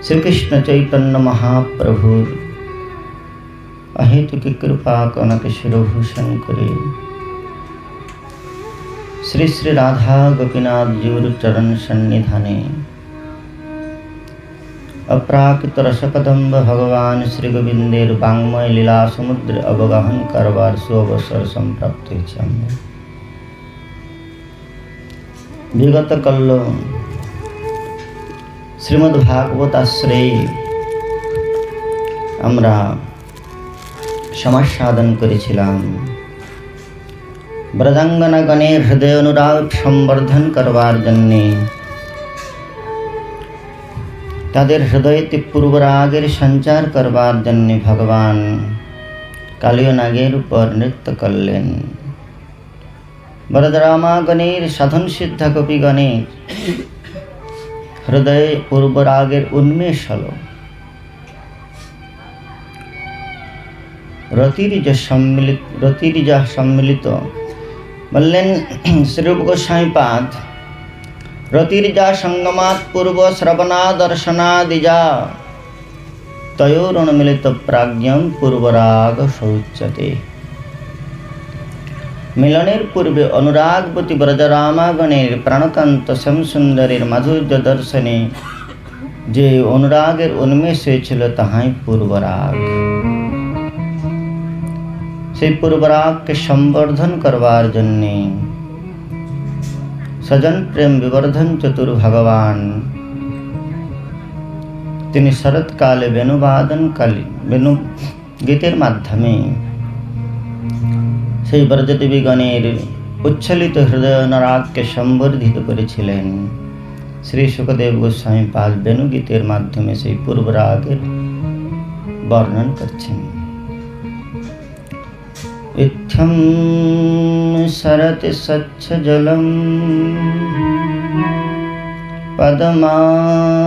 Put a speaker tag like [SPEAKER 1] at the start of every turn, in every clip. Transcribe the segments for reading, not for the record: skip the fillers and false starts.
[SPEAKER 1] শ্রীকৃষ্ণ চৈতন্য মহাপ্রভুর অহেতুক কৃপা কনক শিরভূষণ করে শ্রী শ্রী রাধা গোপীনাথ জিউর চরণ সন্নিধানে অপ্রাকৃত রসকদম্ব ভগবান শ্রী গোবিন্দের বাংময় লীলা সমুদ্রে অবগাহন করবার সুঅবসর সম্প্রাপ্ত হয়েছে। বিগত কল্য শ্রীমদ্ ভাগবত আশ্রয়ে আমরা সমাজ সাধন করেছিলাম। ব্রজাঙ্গনাগণের হৃদয় অনুরাগ সম্বর্ধন করবার জন্যে, তাদের হৃদয়তে পূর্বরাগের সঞ্চার করবার জন্যে ভগবান কালীয় নাগের উপর নৃত্য করলেন। ব্রজরামাগণের সাধন সিদ্ধা গোপীগণের হৃদয়ে পূর্বরাগের উন্মেষ হল। রতিরিজা সম্মিলিত বললেন শ্রীরূপ গোস্বামীপাদ, রতিরিজা সঙ্গমাৎ পূর্ব শ্রবণা দর্শনাদিজা তয়োরুন্মিলিত প্রাজ্ঞম পূর্বরাগ শৌচ্যতে। মিলনের পূর্বে অনুরাগবতী ব্রজরামাগণের প্রাণকান্ত শ্যামসুন্দরের মাধুর্য দর্শনে যে অনুরাগের উন্মেষ হয়েছিল তাহাই পূর্বরাগ। সেই পূর্বরাগকে সম্বর্ধন করবার জন্যে সজন প্রেম বিবর্ধন চতুর ভগবান তিনি শরৎকালে বেণু গীতের মাধ্যমে সেই ব্রজদেবীগণের উচ্ছ্বলিত হৃদয় অনুরাগকে সম্বর্ধিত করেছিলেন। শ্রী সুখদেব গোস্বামী পাদ বেণু গীতের মাধ্যমে সেই পূর্বরাগের বর্ণন করছেন। ইত্থম সরতি স্বচ্ছ জলম পদমাকর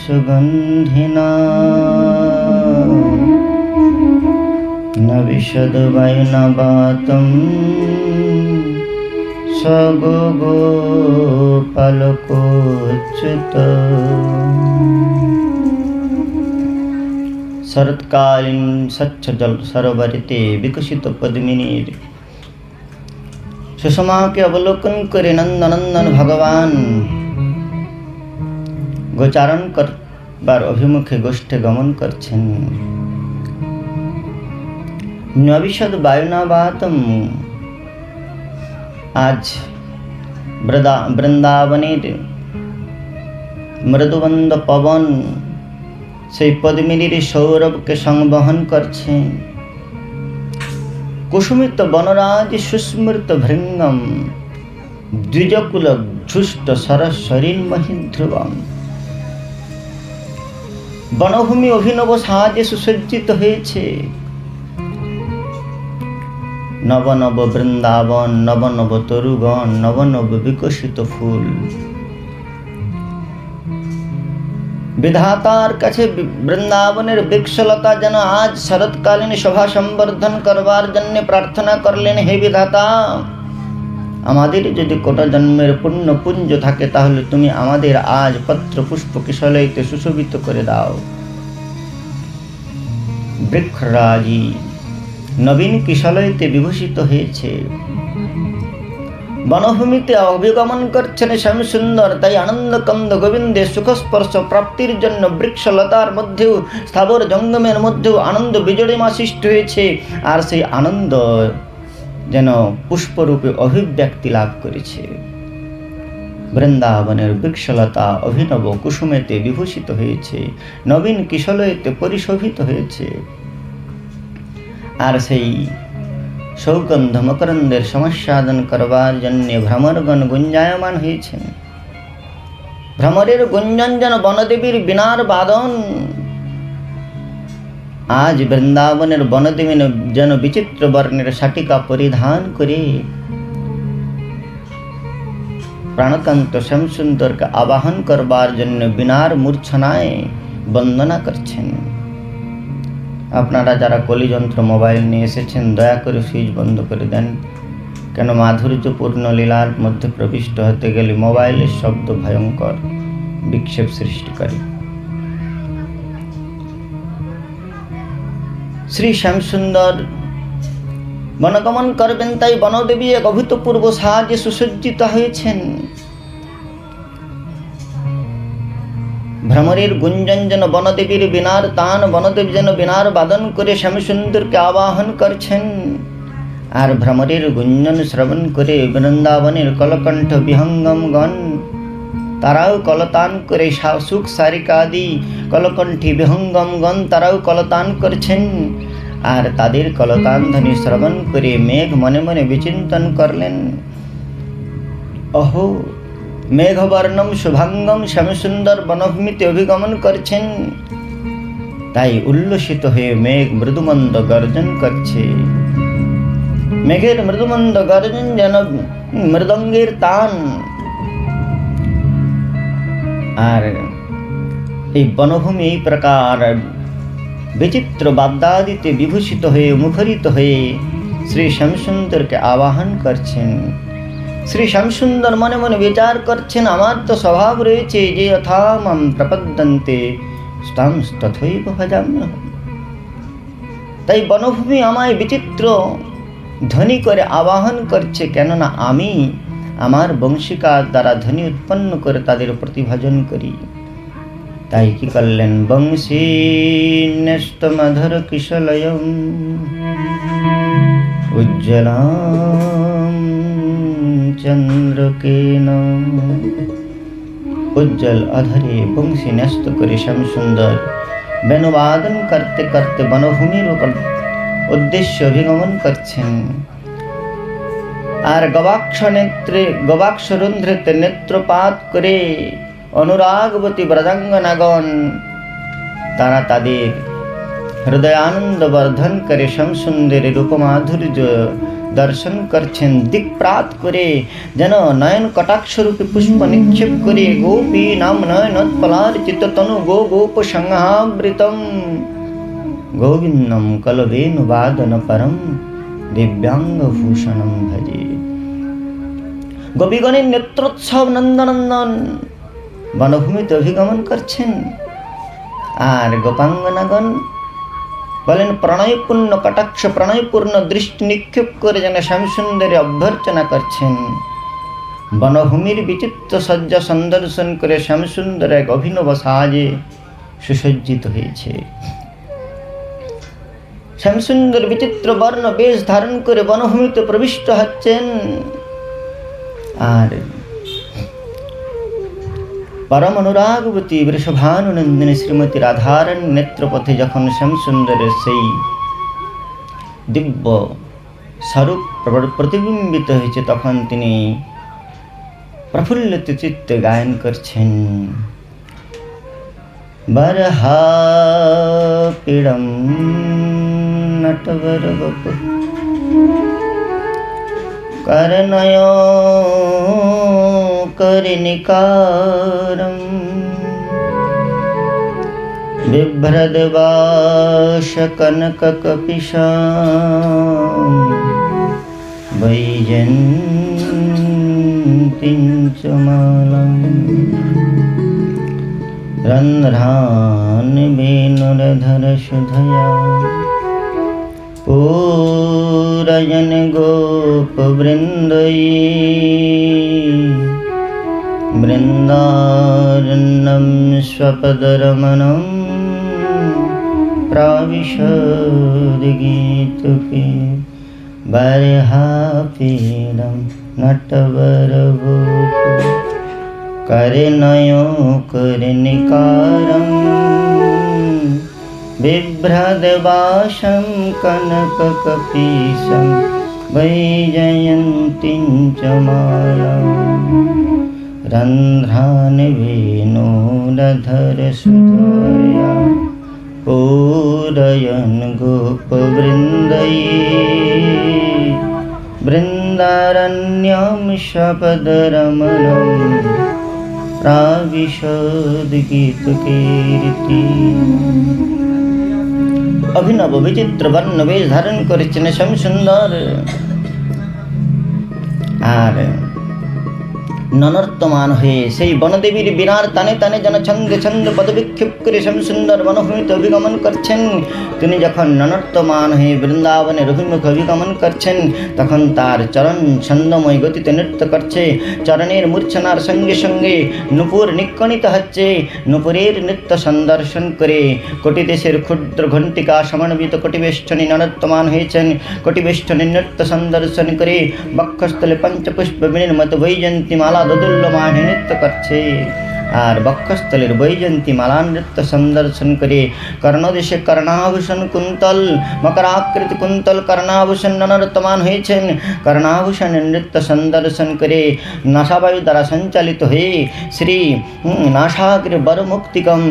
[SPEAKER 1] সুগন্ধিনা ন বিশদ বায়ুনবাতম স্বগো গোপালকোচ্যুত। শরৎকালীন স্বচ্ছ জল সরোবরেতে বিকশিত পদ্মিনীর সুষমাকে অবলোকন করে নন্দনন্দন ভগবান গোচারণ করবার অভিমুখে গোষ্ঠে গমন করছেন। নবিশদ বায়ুনাবাতম, আজ বৃন্দাবনের মৃদুবন্দ পবন সেই পদ্মিনীর সৌরভকে সংবহন করছে। কুসুমিত বনরাজ সুস্মৃত ভৃঙ্গম দ্বিজকুল ঝুষ্ট সরস্বরীর মহিধ্রুবম। বনভূমি অভিনব সাজে সুসজ্জিত হয়েছে। নব নব বৃন্দাবন, নব নব তরুগণ, নব নব বিকশিত ফুল। বিধাতার কাছে বৃন্দাবনের বৃক্ষলতা যেন আজ শরৎকালীন শোভা সম্বর্ধন করবার জন্য প্রার্থনা করলেন, হে বিধাতা, আমাদের যদি কোটা জন্মের পুণ্য পুঞ্জ থাকে তাহলে তুমি আমাদের আজ পত্র পুষ্প কিশলয়তে সুশোভিত করে দাও। বৃক্ষরাজি নবীন কিশলয়তে বিভূষিত হয়েছে। বনভূমিতে অভিগমন করছেন শ্যামসুন্দর, তাই আনন্দকন্দ গোবিন্দের সুখস্পর্শ প্রাপ্তির জন্য বৃক্ষলতার মধ্যেও স্থাবর জঙ্গমের মধ্যেও আনন্দ বিজড়িমা সৃষ্টি হয়েছে। আর সেই আনন্দ যেন পুষ্পরূপে অভিব্যক্তি লাভ করেছে। বৃন্দাবনের বৃক্ষলতা অভিনব কুসুমেতে বিভূষিত হয়েছে, নবীন কিশলয়তে পরিশোভিত হয়েছে। আর সেই সৌগন্ধ মকরন্দের সমস্যাদন করবার জন্য ভ্রমরগণ গুঞ্জায়মান হয়েছেন। ভ্রমরের গুঞ্জন যেন বনদেবীর বীণার বাদন। আজ বৃন্দাবনের বনদেবী যেন বিচিত্র বর্ণের শাটিকা পরিধান করে প্রাণকান্ত শ্যামসুন্দরকে আবাহন করবার জন্য বীণার মূর্ছনায় বন্দনা করছেন। আপনারা যারা কলিযন্ত্র মোবাইল নিয়ে এসেছেন দয়া করে সুইচ বন্ধ করে দেন, কেন মাধুর্যপূর্ণ লীলার মধ্যে প্রবিষ্ট হতে গেলে মোবাইলের শব্দ ভয়ঙ্কর বিক্ষেপ সৃষ্টি করে। শ্রী শ্যামসুন্দর বনগমন করবেন, তাই বনদেবী এক অভূতপূর্ব সাজে সুসজ্জিত হয়েছেন। ভ্রমরের গুঞ্জন যেন বনদেবীর বীণার তান, বনদেবী যেন বীণার বাদন করে শ্যামসুন্দরকে আবাহন করছেন। আর ভ্রমরের গুঞ্জন শ্রবণ করে বৃন্দাবনের কলকণ্ঠ বিহঙ্গমগণ তারাও কলতান করে, সুখ সারিকাদি কলকণ্ঠী বিহঙ্গমগণ তারাও কলতান করছেন। আর তাদের কলতান ধ্বনি শ্রবণ করে মেঘ মনে মনে বিচিন্তন করলেন, অহো মেঘবর্ণম শুভাঙ্গম শ্যামসুন্দর বনভূমিতে অভিগমন করছেন। তাই উল্লসিত হয়ে মেঘ মৃদুমন্দ গর্জন করছে। মেঘের মৃদুমন্দ গর্জন যেন মৃদঙ্গের তান। আর এই বনভূমি এই প্রকার বিচিত্র বাদ্যাদিতে বিভূষিত হয়ে মুখরিত হয়ে শ্রী শ্যামসুন্দরকে আবাহন করছেন। শ্রী শ্যামসুন্দর মনে মনে বিচার করছেন, আমার তো স্বভাব রয়েছে যে যথা মাম প্রপদ্যন্তে স্তাং তথৈব ভজাম্যহম। তাই বনভূমি আমায় বিচিত্র ধ্বনি করে আবাহন করছে, কেননা আমি আমার বংশিকার দ্বারা ধ্বনি উৎপন্ন করে তাদের প্রতিভাজন করি। তাই কি করলেন, বংশী ন্যস্তমধর কিশলয়ম উজ্জ্বলাম চন্দ্রকেন। উজ্জ্বল অধরে বংশী ন্যস্ত করে শ্যামসুন্দর বেণুবাদন করতে করতে বনভূমির উপর উদ্দেশ্য অভিগমন করছেন। আর গবাক্ষরন্ধ্রেতে নেত্রপাত করে অনুরাগবতী ব্রজাঙ্গনাগণ তারা তাদের হৃদয়ানন্দ বর্ধন করে শ্যামসুন্দরের রূপমাধুর্য দর্শন করছেন। দিকপ্রাত করে যেন নয়ন কটাক্ষরূপে পুষ্প নিক্ষেপ করে গোপী নাম নয়নোৎপলার্চিত তনু গোপ সংহাবৃতম গোবিন্দম কলবেনুবাদন পরম দিব্যাঙ্গভূষণম ভজে। গোপীগণের নেত্রোৎসব নন্দনন্দন বনভূমিতে অভিগমন করছেন। আর গোপাঙ্গনাগণ বলেন প্রণয়পূর্ণ কটাক্ষ প্রণয়পূর্ণ দৃষ্টি নিক্ষেপ করে যেন শ্যামসুন্দরে অভ্যর্চনা করছেন। বনভূমির বিচিত্র সজ্জা সন্দর্শন করে শ্যামসুন্দর এক অভিনব সাজে সুসজ্জিত হয়েছে। শ্যামসুন্দর বিচিত্র বর্ণ বেশ ধারণ করে বনভূমিতে প্রবিষ্ট হচ্ছেন। আর পরম অনুরাগবতী বৃষভানুনন্দিনী শ্রীমতী রাধারণ নেত্রপথে যখন শ্যামসুন্দরের সেই দিব্য স্বরূপ প্রতিবিম্বিত হয়েছে, তখন তিনি প্রফুল্লিত চিত্তে গায়ন করছেন, বরহাপীড়ম নটবর বপু করনয় করিনিকারম বিভ্রদবাস কনক কপিশাম বৈজয়ন্তীং চ মালাম রন্ধ্রান বেণুরধর সুধয়া पूरयन गोप वृंदई वृंदारण्यं स्वपदरमणं प्राविशद गीतके बरहापीडं नटवरवपु करनयो करनिकारम् बिभ्रदवासं कनककपीशं वैजयन्तीं च मालां रन्ध्रान् वेणुरधरसुधया पूरयन् गोपवृन्दै बृन्दारण्यं शपदरमणं प्राविशद गीतकीर्ति। অভিনব বিচিত্র বর্ণ বেশ ধারণ করেছেন শ্যামসুন্দর। আর ননর্তমান হয়ে সেই বনদেবীর বিনার টানে টানে যেন ছন্দে ছন্দ পদবিক্ষেপ করে শ্যামসুন্দর বনভূমিতে অভিগমন করছেন। তিনি যখন ননর্তমান হয়ে বৃন্দাবনের অভিমুখে অভিগমন করছেন, তখন তার চরণ ছন্দময় গতিতে নৃত্য করছে। চরণের মূর্ছনার সঙ্গে সঙ্গে নূপুর নিকণিত হচ্ছে। নূপুরের নৃত্য সন্দর্শন করে কোটি দেশের ক্ষুদ্র ঘণ্টিকা সমন্বিত কোটিবেষ্টনী ননর্তমান হয়েছেন। কোটিবেষ্টনী নৃত্য সন্দর্শন করে বক্ষস্থলে পঞ্চপুষ্প বিনির্মিত বৈজয়ন্তী মালা দোদুল্যমান নৃত্য করছে। আর বক্ষস্থলের বৈজয়ন্তী মালা নৃত্য সন্দর্শন করে কর্ণদেশে কর্ণাভূষণ কুন্তল মকরাকৃতি কুন্তল কর্ণাভূষণ ননর্তমান হয়েছেন। কর্ণাভূষণের নৃত্য সন্দর্শন করে নাসাবায়ু দ্বারা সঞ্চালিত হয়ে শ্রী নাসাগ্রে বর মুক্তিকম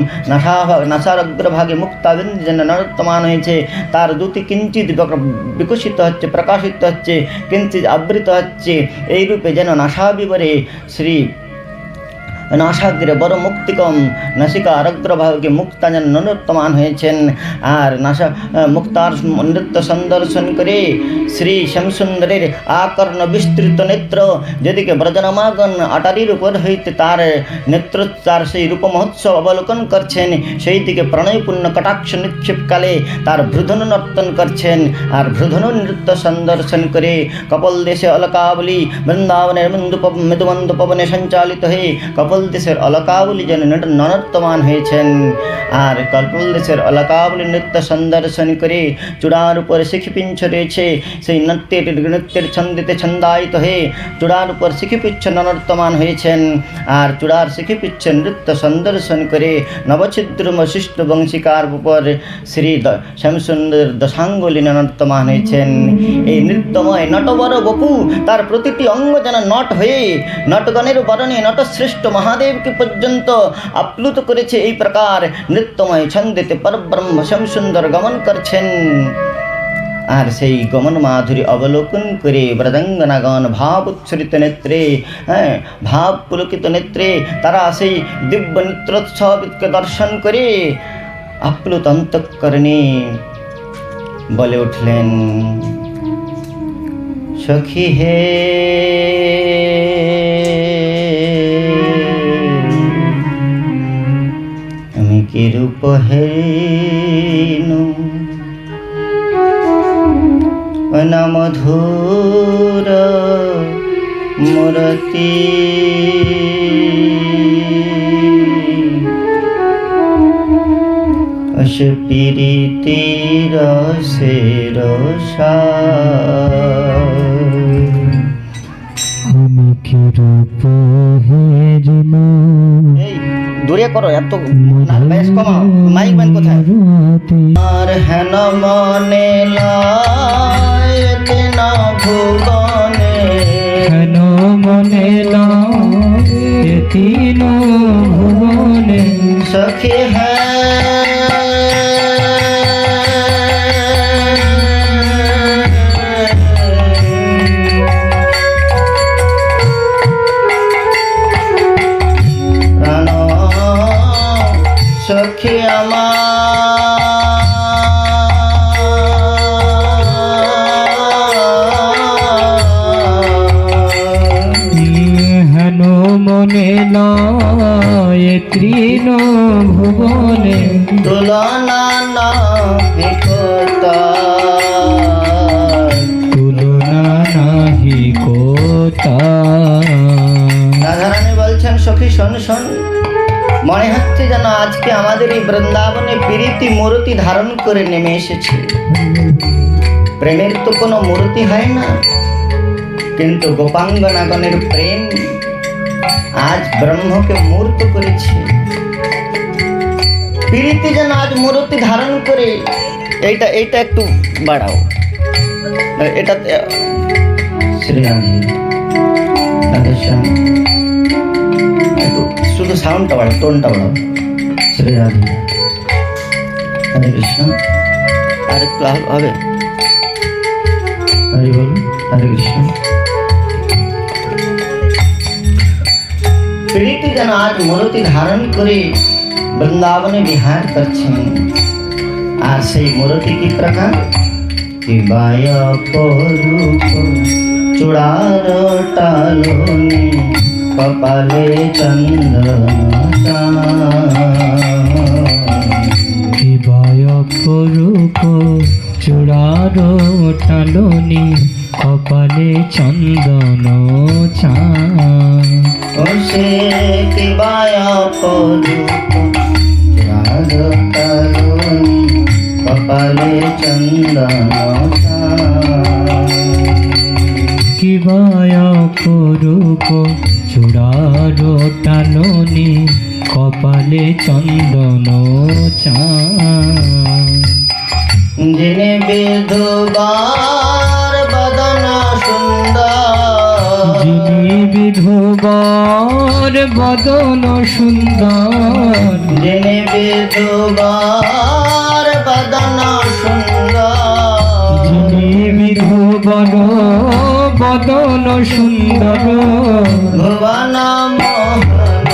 [SPEAKER 1] নাসার অগ্রভাগে মুক্তাবিন্দু যেন নর্তমান হয়েছে। তার দুটি কিঞ্চিত বিকশিত হচ্ছে, প্রকাশিত হচ্ছে, কিঞ্চিত আবৃত হচ্ছে। এইরূপে যেন নাসাবিবরে শ্রী নাসাগ্রে বড় মুক্তিকম নাসিকার অগ্রভাগে মুক্তা যেন নৃত্যমান হয়েছেন। আর নাসা মুক্তার নৃত্য সন্দর্শন করে শ্রী শ্যামসুন্দরের আকর্ণ বিস্তৃত নেত্র, যেদিকে ব্রজনমাগণ আটারির উপর হইতে তার নেত্র তার সেই রূপ মহোৎসব অবলোকন করছেন, সেই দিকে প্রণয়পূর্ণ কটাক্ষ নিক্ষেপকালে তার ভ্রুধনু নর্তন করছেন। আর ভ্রুধনু নৃত্য সন্দর্শন করে কপল দেশে অলকাবলী বৃন্দাবনের মৃদুমন্দ পবনে সঞ্চালিত হয়ে কপল দেশের অলকাবলী যেন ননর্তমান হয়েছেন। আর কপল দেশের অলকাবলী নৃত্য সন্দর্শন করে চূড়ার উপর শিখিপিঞ্ছ রয়েছে, সেই নৃত্যের ছন্দিতে ছন্দায়িত হয়ে চূড়ার উপর শিখিপিচ্ছ ননর্তমান হয়েছেন। আর চূড়ার শিখিপিচ্ছ নৃত্য সন্দর্শন করে নবছিদ্র শিষ্ট বংশিকার উপর শ্রী শ্যামসুন্দর দশাঙ্গুলি ননর্তমান হয়েছেন। এই নৃত্যময় নটবর বপু তার প্রতিটি অঙ্গ যেন নট হয়ে নটগণের বরণে নটশ্রেষ্ঠ মহাদেবকে পর্যন্ত আপ্লুত করেছে। এই প্রকার নৃত্যময় ছন্দেতে পরব্রহ্ম শ্যামসুন্দর গমন করছেন। আর সেই গমন মাধুরী অবলোকন করে ব্রজাঙ্গনাগণ ভাব উচ্ছ্রিত নেত্রে, ভাব পুলকিত নেত্রে তারা সেই দিব্য নৃত্যোৎসবকে দর্শন করে আপ্লুত অন্তঃকরণে বলে উঠলেন, সখী হে আমি কি রূপ হেনু অনামধুর মূরতি অসপিরিতি রসে রসা আমি কি রূপ হেনু। দূরে করো, এত বেশ কমাও, মাইক ব্যান্ড কোথায়? আর হেন মনে লায়তে না ভুবনে, হেন মনে লায়তে না ভুবনে সখী সখী হেন মনে লয় তৃণ ভুবনে তুলনা নাহি কোতা, তুলনা নাহি কোতা। রাধারানী বলছেন, সখী শোন শোন, মনে হচ্ছে যেন আজকে আমাদের এই বৃন্দাবনে প্রীতি মূর্তি ধারণ করে নেমে এসেছে। প্রেমের তো কোনো মূর্তি হয় না, কিন্তু গোপাঙ্গনাগণের প্রেম আজ ব্রহ্মকে মূর্ত করেছে। প্রীতি যেন আজ মূর্তি ধারণ করে। এইটা একটু বাড়াও, এটা শ্রীরাম শুধু সাউন্ডটা বাড়াও, টোনটা বাড়াও। শ্রী রাধে হরে কৃষ্ণ। আর একটু হবে, হরে বল, হরে কৃষ্ণ। প্রীতি যেন আজ মূর্তি ধারণ করে বৃন্দাবনে বিহার করছেন। আর সেই মূর্তি কি প্রকার? বায়প রূপ চূড়ার টালনে কপালে চন্দন
[SPEAKER 2] কিবায় অপরূপ চূড়ার টালনি কপালে চন্দন চাঁদ
[SPEAKER 1] ও সে কিবায় অপরূপ চূড়ার টালনি কপালে চন্দন
[SPEAKER 2] কিবায় অপরূপ চূড়ার টালনি কপালে চন্দন চাঁদ
[SPEAKER 1] যিনি বিধবার বদন সুন্দর
[SPEAKER 2] যিনি বিধবার বদন সুন্দর
[SPEAKER 1] যিনি বিধবার বদন সুন্দর
[SPEAKER 2] যিনি বিধবার বদন সুন্দর
[SPEAKER 1] ভুবন মোহন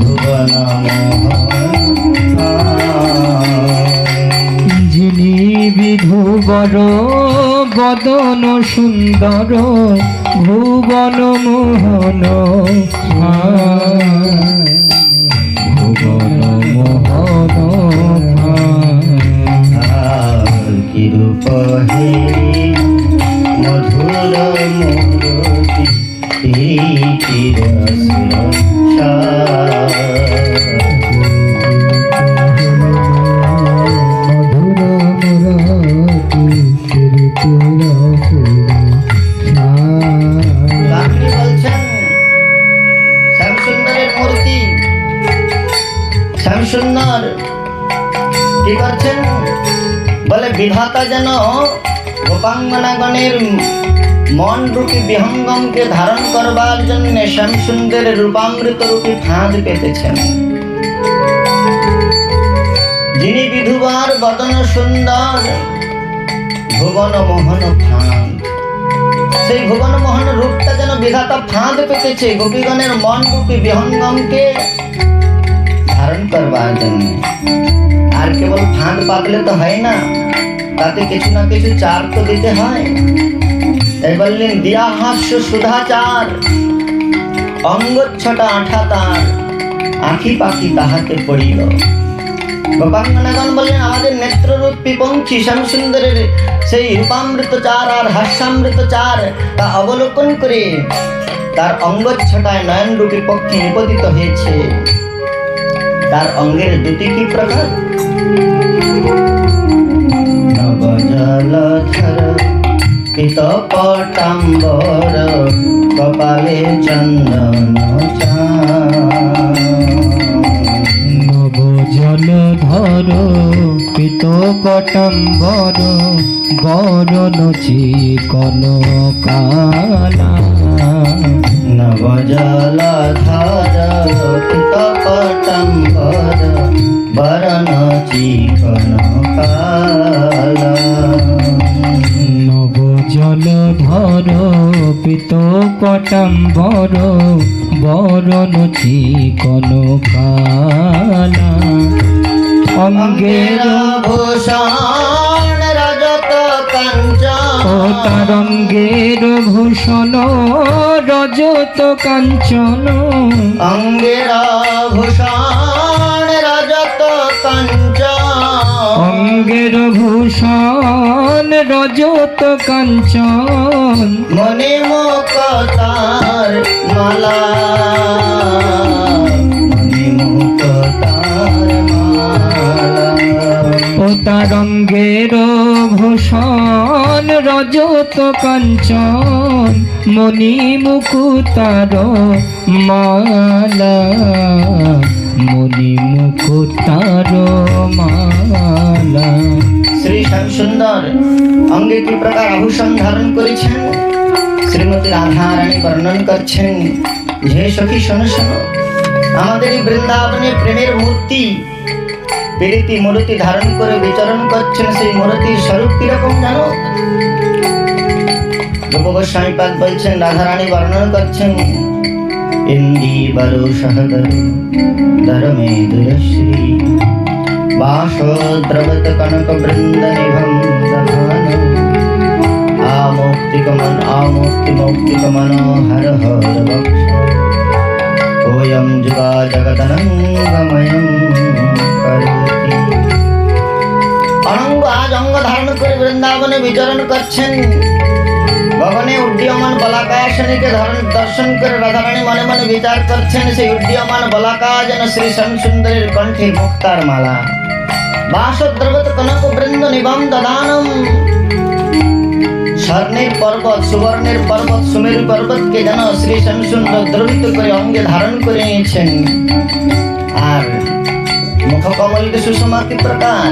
[SPEAKER 1] ভুবন
[SPEAKER 2] যিনি বিধুবর বদন সুন্দর ভুবন মোহন ভুবন মোহন
[SPEAKER 1] কিরূপ হে মধুর মূরতি আপনি বলছেন শ্যামসুন্দরের মূর্তি শ্যামসুন্দর কি করছেন বলে বিধাতা যেন গোপাঙ্গনাগণের মন রূপী বিহঙ্গমকে ধারণ করবার জন্য শ্যামসুন্দরের রূপামৃত রূপী ফাঁদ পেতেছেন। যিনি বিধুবার বদন সুন্দর ভুবন মোহন ফাঁদ, সেই ভুবন মোহন রূপটা যেন বিধাতা ফাঁদ পেতেছে গোপীগণের মন রূপী বিহঙ্গমকে ধারণ করবার জন্য। আর কেবল ফাঁদ পাতলে তো হয় না, তাতে কিছু না কিছু চার তো দিতে হয়। তাই বললেন দিয়া হাস্য সুধাচার অঙ্গচ্ছটা আঠা তার আঁখি পাখি তাহাতে পড়িল। গোপাঙ্গনাগণ বললেন আমাদের নেত্ররূপ পিপঙ্খী শ্যামসুন্দরের সেই রূপামৃত চার আর হাস্যামৃত চার তা অবলোকন করে তার অঙ্গচ্ছটায় নয়নরূপী পক্ষে নিপতিত হয়েছে। তার অঙ্গের দুটি কি প্রকার? নবজলধর পিতপটাম্বর কপালে চন্দন
[SPEAKER 2] নবজলধর পিতপটাম্বর বরণ চিকন কালা
[SPEAKER 1] নবজলধর পিতপটাম্বর বরণ চিকন কালা
[SPEAKER 2] নবজলধর পিতপটাম্বর বরণ চিকন কালা অঙ্গের
[SPEAKER 1] ভূষণ রজত কাঞ্চন
[SPEAKER 2] ও তারঙ্গের ভূষণ রজত কাঞ্চন
[SPEAKER 1] অঙ্গের ভূষণ রজত কাঞ্চন
[SPEAKER 2] অঙ্গের ভূষণ রজত কাঞ্চন
[SPEAKER 1] মনে মুক্তার মালা মনে মুক্তার মালা
[SPEAKER 2] ও তারঙ্গের ভূষণ রজত কাঞ্চন মণি মুকুতার মালা মণি মুকুতার মালা।
[SPEAKER 1] শ্রী শ্যামসুন্দর অঙ্গে কি প্রকার আভূষণ ধারণ করেছেন শ্রীমতী রাধারানী বর্ণন করছেন। যে সখী শোনো শোনো, আমাদের এই বৃন্দাবনে প্রেমের মূর্তি প্রীতি মূর্তি ধারণ করে বিচরণ করছেন। সেই মূর্তির স্বরূপ কিরকম জানো? গোপ গোস্বামী পাদ বলছেন, রাধারানী বর্ণন করছেন ইন্দি বরু সহদরু ধর্মে দুরশ্রী বাস দ্রবত কনক বৃন্দ নিভম দধান आमोक्तिकमन हर हर बक्ष ओयम जुगा जगदनंगमयम करोति। অনঙ্গ আজ অঙ্গ ধারণ করে বৃন্দাবনে বিচরণ করছেন। গগনে উড্ডীয়মান বলাকাশনীকে দর্শন করে রাধারানী মনে মনে বিচার করছেন, সেই উড্ডীয়মান বলাকা যেন শ্রী শ্যামসুন্দরীর কণ্ঠে মুক্তার মালা। বাসদ্রবত কনক বৃন্দ নিবম দদানম। স্বর্ণের পর্বত, সুবর্ণের পর্বত, সুমেরু পর্বতকে যেন শ্রী শ্যামসুন্দর দ্রবিত করে অঙ্গে ধারণ করে নিয়েছেন। আর মুখকমলকে সুষমাতি প্রকার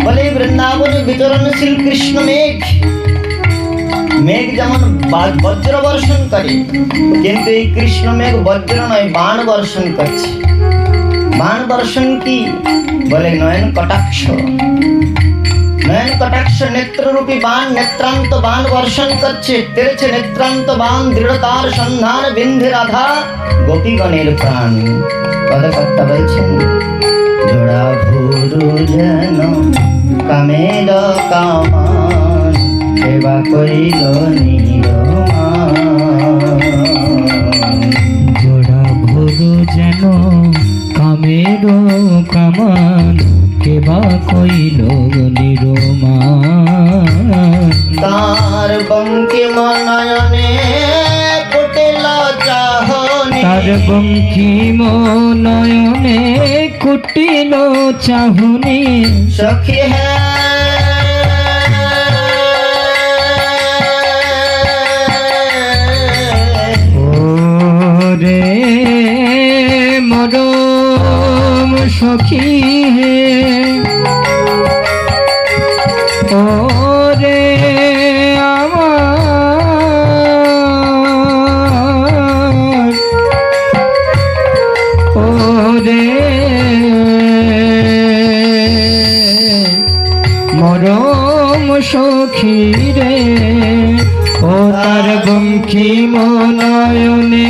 [SPEAKER 1] বলে বৃন্দাবনে বিচরণশীল কৃষ্ণ মেঘ। মেঘ যেমন বজ্র বর্ষণ করে, কিন্তু এই কৃষ্ণ মেঘ বজ্র নয়, বাণ বর্ষণ করছে। বাণ বর্ষণ কি বলে? নয়ন কটাক্ষ। নয়ন কটাক্ষ নেত্ররূপী বাণ, নেত্রান্ত বাণ বর্ষণ করছে। তেরেছে নেত্রান্ত বাণ, দৃঢ়তার সন্ধান বিন্ধে রাধা গোপীগণের প্রাণ। পদকর্তা বলছেন, জোড়া ভুরু যেন কামের কামান, সেবা করিল নিরমান।
[SPEAKER 2] জোড়া ভুরু যেন কামের কামান, কেবা কইল নিরমান।
[SPEAKER 1] তার বঙ্কিম নয়নে কুটিল চাহনি,
[SPEAKER 2] তার বঙ্কিম নয়নে কুটিল চাহুনি।
[SPEAKER 1] সখী হে
[SPEAKER 2] রে মরম সখী হে, ও রে আমার, ও রে মরম সখী রে, ও তার বঙ্কিম নয়নে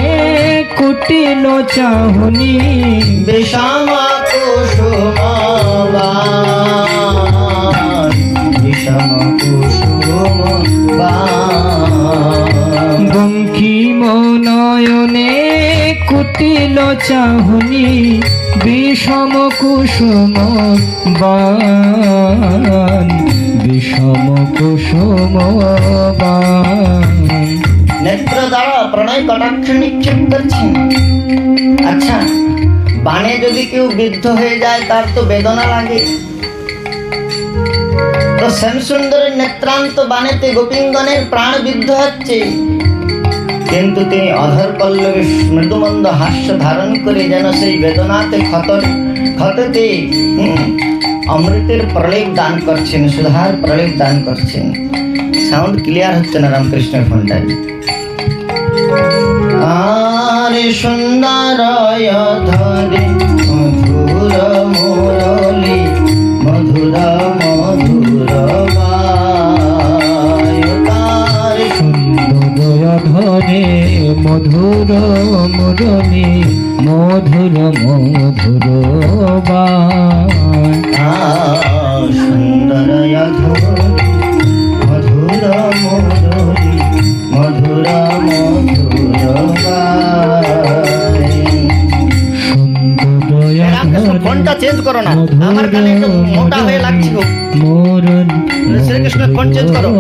[SPEAKER 2] কুটিল চাহুনি।
[SPEAKER 1] বিষম কুসুম বাণ, বিষম কুসুম বাণ।
[SPEAKER 2] বঙ্কিম নয়নে কুটিল চাহুনি, বিষম কুসুম বাণ, বিষম কুসুম বাণ।
[SPEAKER 1] নেত্র দ্বারা প্রণয় কটাক্ষ নিক্ষেপ করছেন। আচ্ছা, বাণে যদি কেউ বিদ্ধ হয়ে যায় তার তো বেদনা লাগে। তো শ্যামসুন্দরের নেত্রান্ত বাণেতে গোপিঙ্গনের প্রাণ বিদ্ধ হচ্ছে, কিন্তু তিনি অধর পল্লবে মৃদুমন্দ হাস্য ধারণ করে যেন সেই বেদনাতে ক্ষততে অমৃতের প্রলেপ দান করছেন, সুধার প্রলেপ দান করছেন। সাউন্ড ক্লিয়ার হচ্ছে না রামকৃষ্ণের ফোনটায়। আরে সুন্দর ধরে মধুর মুরলি, মধুর মধুর গায়।
[SPEAKER 2] সুন্দর ধরে মধুর মুরলি, মধুর মধুর বায়।
[SPEAKER 1] সুন্দর ধরে মধুর মুরলি, মধুর মধুর গায়।
[SPEAKER 2] সুন্দর
[SPEAKER 1] ফোনটা চেঞ্জ করো না, আমার কানে একটু মোটা হয়ে লাগছে খুব। শ্রীকৃষ্ণের ফোন চেঞ্জ করো।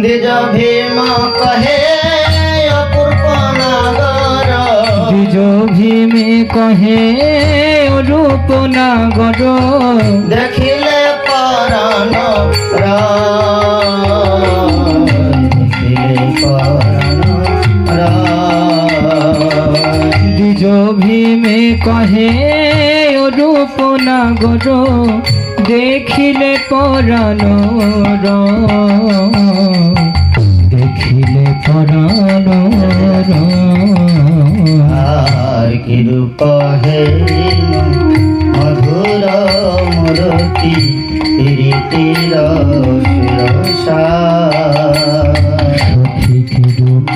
[SPEAKER 1] দ্বিজ ভীম কহে অপূর্ব নাগর,
[SPEAKER 2] দ্বিজ ভীমে কহে রূপ নাগর।
[SPEAKER 1] দেখিলে পরাণ দেখিলে পরাণ।
[SPEAKER 2] দ্বিজ ভীমে কহে রূপ নাগর, দেখিলে পরাণ, দেখিলে পরাণ।
[SPEAKER 1] আর কি রূপ হে মধুর মূরতি, প্রীতির শিরসা।
[SPEAKER 2] সখী কি রূপ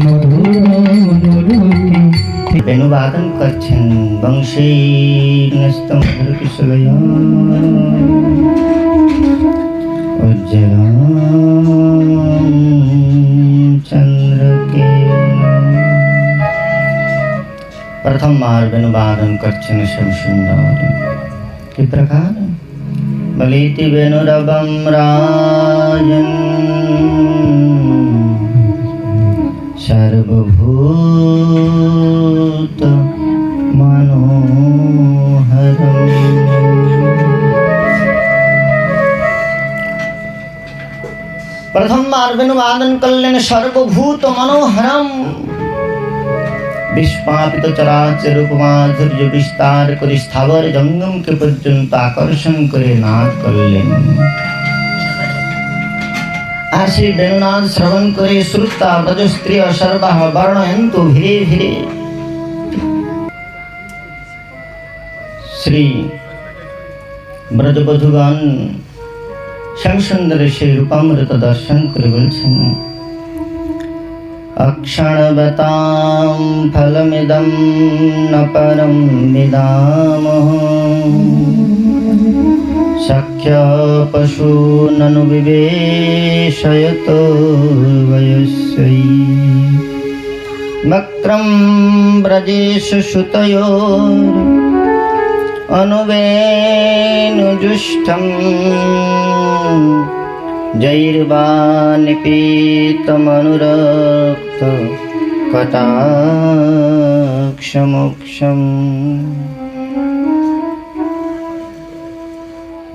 [SPEAKER 2] মধুর মূরতি।
[SPEAKER 1] বেণুবাদন করছেন বংশী নস্তম কিশোর। प्रथम बार वेणुवादन करछन श्याम सुंदर कि प्रकार बलिति वेणुरवम राजन सर्वभूत मनोहरम। प्रथम बार वेणुवादन करलेन सर्वभूत मनोहरम, विस्फापित चराचर रूपमाधुर्य विस्तार করে স্থাবর জঙ্গমকে পর্যন্ত আকর্ষণ করে নাদ করলেন। আর সেই বেণুনাদ শ্রবণ করে শ্রুতা ব্রজস্ত্রী সর্বাহ বর্ণয়ন্তু ধীরে ধীরে শ্রী ব্রজবধূগণ শ্যামসুন্দরের সেই রূপামৃত দর্শন করে বলছেন, अक्षणवतां फलमिदं न परं विदामः, शक्य पशूननु विवेशयतो वयस्यै, वक्त्रं व्रजेषु सुतयोर् अनुवेणुजुष्टम्, जैर्वानिपीतमनुरक्त कटाक्षमोक्षम्।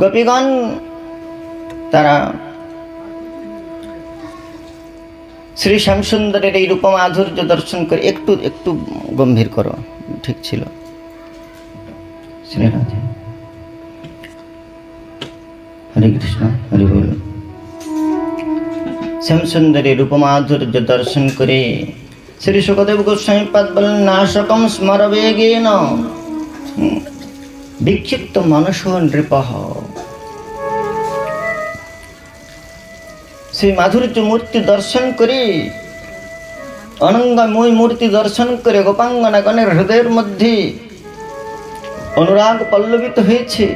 [SPEAKER 1] গোপীগণ তারা শ্রী শ্যামসুন্দরের এই রূপমাধুর্য দর্শন করে একটু একটু গম্ভীর করো, ঠিক ছিল শ্রীরাধে। হরে কৃষ্ণ, হরি বল। শ্যামসুন্দরের রূপমাধুর্য দর্শন করে শ্রী সুখদেব গোস্বামী পাদ বলেন, নাশকম স্মরবেগেন বিক্ষিপ্ত মনসো নৃপঃ। সেই মাধুর্য মূর্তি দর্শন করে, অনঙ্গময় মূর্তি দর্শন করে গোপাঙ্গনাগণের হৃদয়ের মধ্যে অনুরাগ পল্লবিত হয়েছে।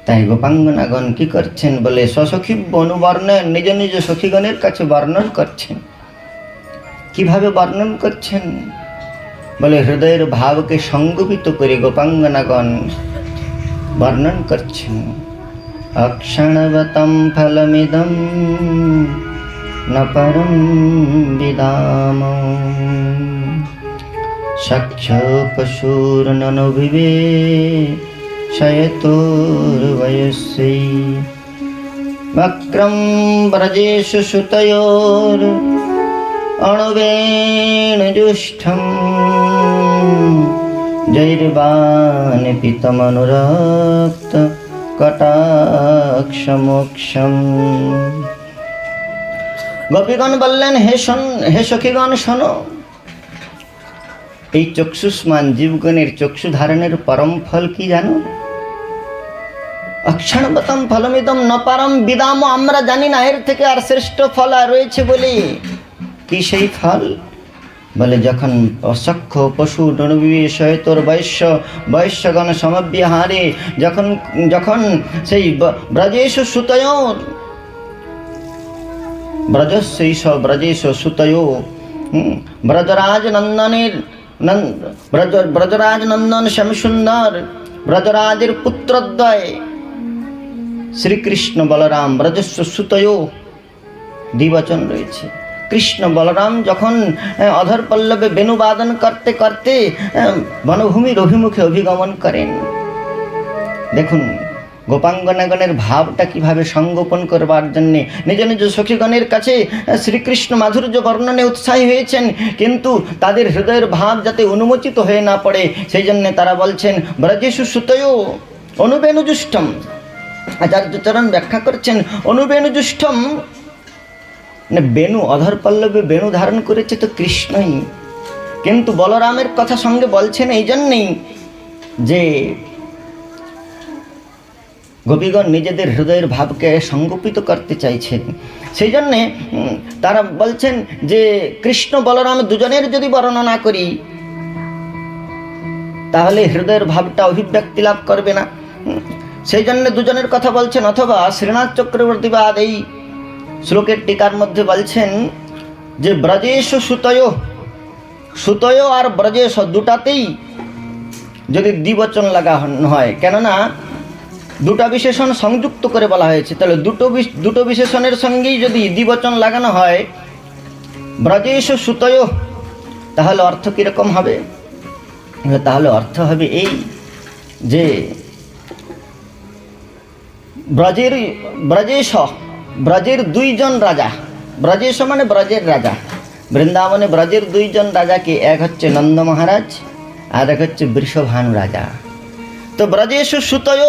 [SPEAKER 1] তাই গোপাঙ্গনাগণ কি করছেন বলে স্বসখী অনুবর্ণন নিজ নিজ সখীগণের কাছে বর্ণন করছেন। কিভাবে বর্ণন করছেন বলে হৃদয়ের ভাবকে সংগঠিত করে গোপাঙ্গনাগণ বর্ণন করছেন। অক্ষণবতম ফলমিদম ন পরম বিদাম, সখ্য পশুর্ননো বিবেশয়তোর্বয়স্যৈ, বক্রম ব্রজেষু সুতয়োর অনুবেণুजुष्टम्, जैर्वानिपीतमनुरक्त कटाक्षमोक्षम्। গোপীগণ বললেন, হে সখীগণ শোনো, এই চক্ষুষ্মান জীবগণের চক্ষু ধারণের পরম ফল কি জানো? অক্ষণবতম ফলমিদম ন পরম বিদাম, আমরা জানি না এর থেকে আর শ্রেষ্ঠ ফল আর রয়েছে বলে। কি সেই ফল বলে, যখন অসখ্য পশু ননুবিবেশয়তোর বৈশ্যগণ সমব্যহারে, যখন সেই ব্রজেষু সুতয়োর, ব্রজস্যৈষ ব্রজেষ সুতয়ো, ব্রজরাজ নন্দনের ব্রজরাজ নন্দন শ্যামসুন্দর ব্রজরাজের পুত্রদ্বয় শ্রীকৃষ্ণ বলরাম, ব্রজস্য সুতয়ো দ্বিবচন রয়েছে। কৃষ্ণ বলরাম যখন অধর পল্লবে বেণুবাদন করতে করতে বনভূমির অভিমুখে অভিগমন করেন, দেখুন গোপাঙ্গনাগণের ভাবটা কিভাবে সংগোপন করবার জন্যে নিজ নিজ সখীগণের কাছে শ্রীকৃষ্ণ মাধুর্য বর্ণনে উৎসাহী হয়েছেন, কিন্তু তাদের হৃদয়ের ভাব যাতে অনুমোচিত হয়ে না পড়ে সেই জন্যে তারা বলছেন ব্রজেষু সুতয়ো অনুবেণুजुष्टम्। আচার্যচরণ ব্যাখ্যা করছেন, অনুবেণুजुष्टम् বেণু, অধর পল্লবে বেণু ধারণ করেছে তো কৃষ্ণই, কিন্তু বলরামের কথা সঙ্গে বলছেন এই জন্যেই যে গোপীগণ নিজেদের হৃদয়ের ভাবকে সংগোপিত করতে চাইছেন। সেই জন্যে তারা বলছেন যে কৃষ্ণ বলরাম দুজনের যদি বর্ণনা করি তাহলে হৃদয়ের ভাবটা অভিব্যক্তি লাভ করবে না, সেই জন্য দুজনের কথা বলছেন। অথবা শ্রীনাথ চক্রবর্তীবাদ এই শ্লোকের টিকার মধ্যে বলছেন যে ব্রজেষু সুতয়ো, সুতয় আর ব্রজেশ দুটাতেই যদি দ্বিবচন লাগানো হয়, কেননা দুটা বিশেষণ সংযুক্ত করে বলা হয়েছে, তাহলে দুটো বিশেষণের সঙ্গেই যদি দ্বিবচন লাগানো হয় ব্রজেশ সুতয়, তাহলে অর্থ কীরকম হবে? তাহলে অর্থ হবে এই যে ব্রজের দুইজন রাজা, ব্রজেশ মানে ব্রজের রাজা, বৃন্দাবনে ব্রজের দুইজন রাজাকে, এক হচ্ছে নন্দ মহারাজ আর এক হচ্ছে বৃষভানু রাজা। তো ব্রজেশ সুতয়,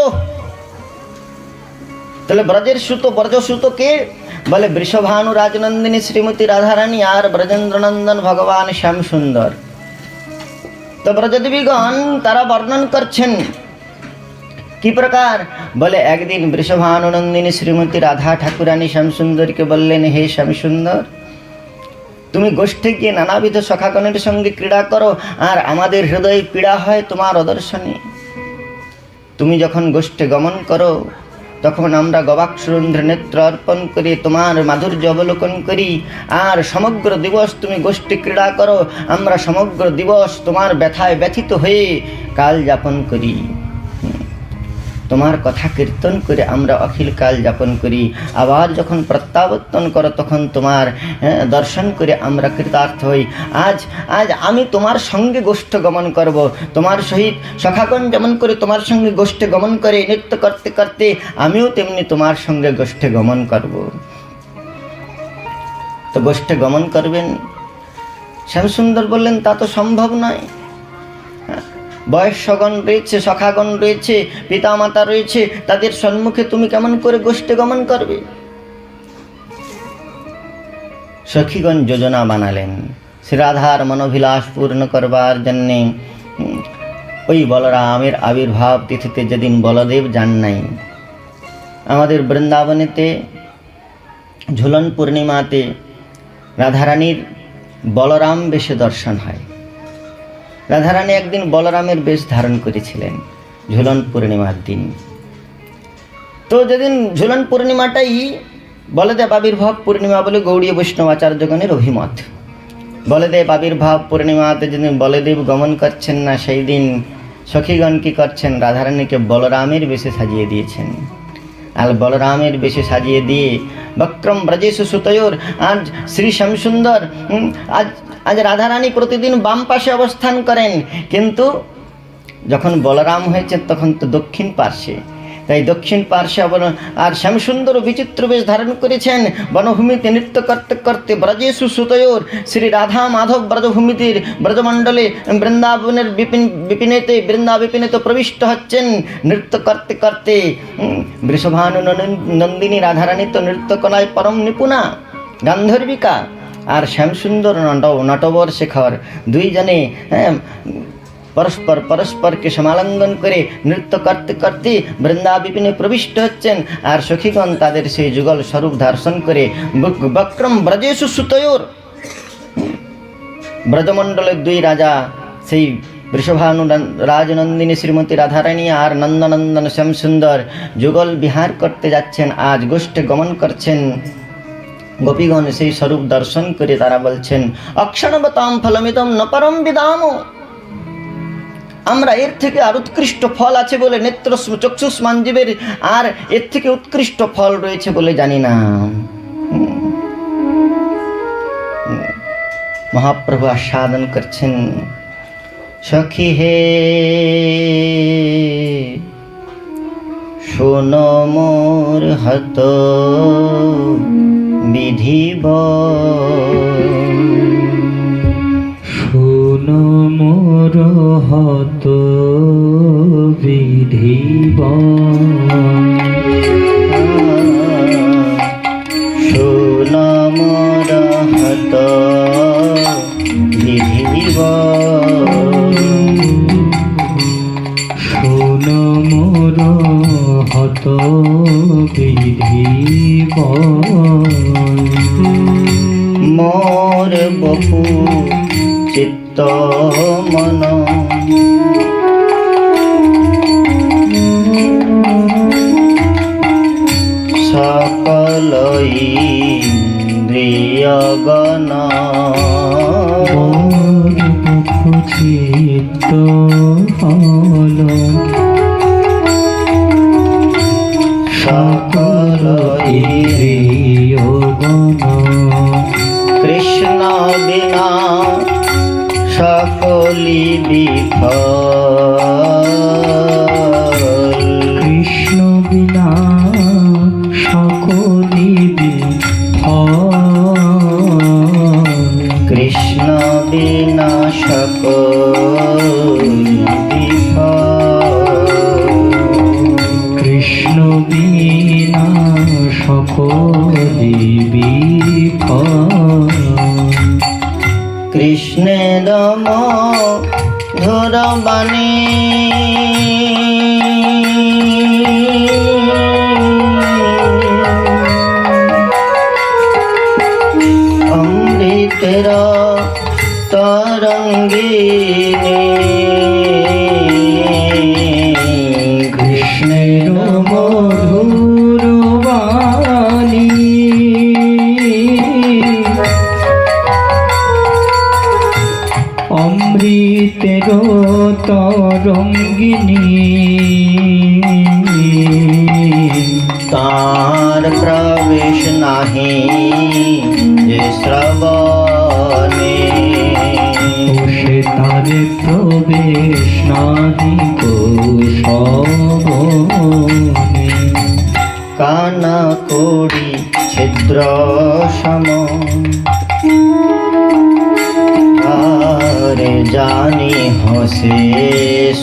[SPEAKER 1] তাহলে ব্রজের সুত ব্রজসুতকে বলে বৃষভানু রাজনন্দিনী শ্রীমতী রাধারানী আর ব্রজেন্দ্রনন্দন ভগবান শ্যাম সুন্দর। তো ব্রজদেবীগণ তারা বর্ণন করছেন কি প্রকার? বলে একদিন বৃষভানুনন্দিনী শ্রীমতী রাধা ঠাকুরানী শ্যামসুন্দরকে বললেন, হে শ্যামসুন্দর, তুমি গোষ্ঠে গিয়ে নানাবিধ সখাগণের সঙ্গে ক্রীড়া করো আর আমাদের হৃদয়ে পীড়া হয় তোমার অদর্শনে। তুমি যখন গোষ্ঠে গমন করো তখন আমরা গবাক্ষুরন্ধ্র নেত্র অর্পণ করি, তোমার মাধুর্য অবলোকন করি, আর সমগ্র দিবস তুমি গোষ্ঠী ক্রীড়া করো, আমরা সমগ্র দিবস তোমার ব্যথায় ব্যথিত হয়ে কাল যাপন করি। তোমার কথা কীর্তন করে আমরা অখিল কাল যাপন করি, আবার যখন প্রত্যাবর্তন করো তখন তোমার দর্শন করে আমরা কৃতার্থ হই। আজ আমি তোমার সঙ্গে গোষ্ঠ গমন করব, তোমার সহিত সখাগণ যেমন করে তোমার সঙ্গে গোষ্ঠে গমন করে নৃত্য করতে করতে আমিও তেমনি তোমার সঙ্গে গোষ্ঠে গমন করব। তো গোষ্ঠে গমন করবেন? শ্যামসুন্দর বললেন, তা তো সম্ভব নয়। বয়স্যগণ রয়েছে, সখাগণ রয়েছে, পিতামাতা রয়েছে, তাদের সম্মুখে তুমি কেমন করে গোষ্ঠে গমন করবে? সখীগণ যোজনা বানালেন শ্রীরাধার মনোভিলাষ পূর্ণ করবার জন্যে। ওই বলরামের আবির্ভাব তিথিতে যেদিন বলদেব যান নাই, আমাদের বৃন্দাবনেতে ঝুলন পূর্ণিমাতে রাধারানীর বলরাম বেশে দর্শন হয়। রাধারানী একদিন বলরামের বেশ ধারণ করেছিলেন ঝুলন পূর্ণিমার দিন। তো যেদিন ঝুলন পূর্ণিমাটাই বলদেব আবির্ভাব পূর্ণিমা বলে গৌড়ীয় বৈষ্ণবাচার্যগণের অভিমত। বলদেব আবির্ভাব পূর্ণিমাতে যেদিন বলদেব গমন করছেন না, সেই দিন সখীগণ কি করছেন? রাধারানীকে বলরামের বেশে সাজিয়ে দিয়েছেন। আর বলরামের বেশে সাজিয়ে দিয়ে বক্রম ব্রজেশ সুতয়োর, আজ শ্রী শ্যামসুন্দর আজ রাধারানী প্রতিদিন বাম পাশে অবস্থান করেন, কিন্তু যখন বলরাম হয়েছে তখন তো দক্ষিণ পার্শ্বে, তাই দক্ষিণ পার্শ্বে আর শ্যামসুন্দর বিচিত্র বেশ ধারণ করেছেন। বনভূমিতে নৃত্য করতে করতে ব্রজেশু সুতয়োর শ্রী রাধা মাধব ব্রজভূমিতির ব্রজমণ্ডলে বৃন্দাবনের বিপিনেতে প্রবিষ্ট হচ্ছেন নৃত্য করতে করতে। বৃষভানু নন্দিনী রাধারানী তো নৃত্যকলায় পরম নিপুণা, গান্ধর্বিকা, আর শ্যামসুন্দর নটবর শেখর, দুইজনে পরস্পরকে সমালিঙ্গন করে নৃত্য করতে করতে বৃন্দাবিপিনে প্রবিষ্ট হচ্ছেন। আর সখীগণ তাদের সেই যুগল স্বরূপ দর্শন করে বক্রম ব্রজেশু সুতয়োর, ব্রজমণ্ডলের দুই রাজা সেই বৃষভানু রাজনন্দিনী শ্রীমতী রাধারানী আর নন্দনন্দন শ্যামসুন্দর যুগল বিহার করতে যাচ্ছেন, আজ গোষ্ঠে গমন করছেন। গোপীগণ সেই স্বরূপ দর্শন করে তারা বলছেন, অক্ষণবতাম ফলমিদম ন পরম বিদাম, আমরা এর থেকে আর উৎকৃষ্ট ফল আছে বলে নেত্র চক্ষুষ্মাঞ্জীবের আর এর থেকে উৎকৃষ্ট ফল রয়েছে বলে জানি না। মহাপ্রভু আস্বাদন করছেন, সখী হে শোনো মোর হত বিধিব,
[SPEAKER 2] শোনো মোর হত বিধিব,
[SPEAKER 1] শোনো মোর হত বিধিব,
[SPEAKER 2] শোনো মোর হত বিধিব,
[SPEAKER 1] মোর বপু চিত্ত মন সকল ইন্দ্রিয়গণ,
[SPEAKER 2] মোর
[SPEAKER 1] সকলি বিফল।
[SPEAKER 2] কৃষ্ণ বিনা সকলি বিফল।
[SPEAKER 1] কৃষ্ণ বিনা সকলি বিফল।
[SPEAKER 2] কৃষ্ণ বিনা সকলি বিফল।
[SPEAKER 1] কৃষ্ণের মধুর বাণী অমৃতের তরঙ্গিনী।
[SPEAKER 2] কৃষ্ণের মধুর বাণী অমৃতের তরঙ্গিনী।
[SPEAKER 1] তার প্রবেশ নাহি যে শ্রবণে।
[SPEAKER 2] সে তার প্রবেশ নাহি কো শ্রবণে।
[SPEAKER 1] কানা করি ছিদ্র সম আরে জানি হসে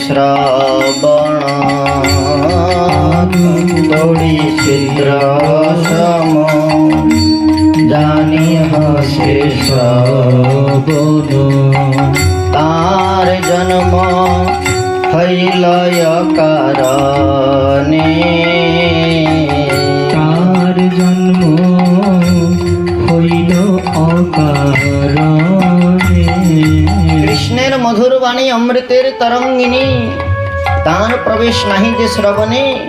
[SPEAKER 1] শ্রবণ। করি ছিদ্র সম জানি হসে শ্রবণ। তার জন্ম হইল কারণে।
[SPEAKER 2] তার জন্ম হইল অকারণে।
[SPEAKER 1] কৃষ্ণের মধুর বাণী অমৃতের তরঙ্গিনী। তার প্রবেশ নাহি যে শ্রবণে।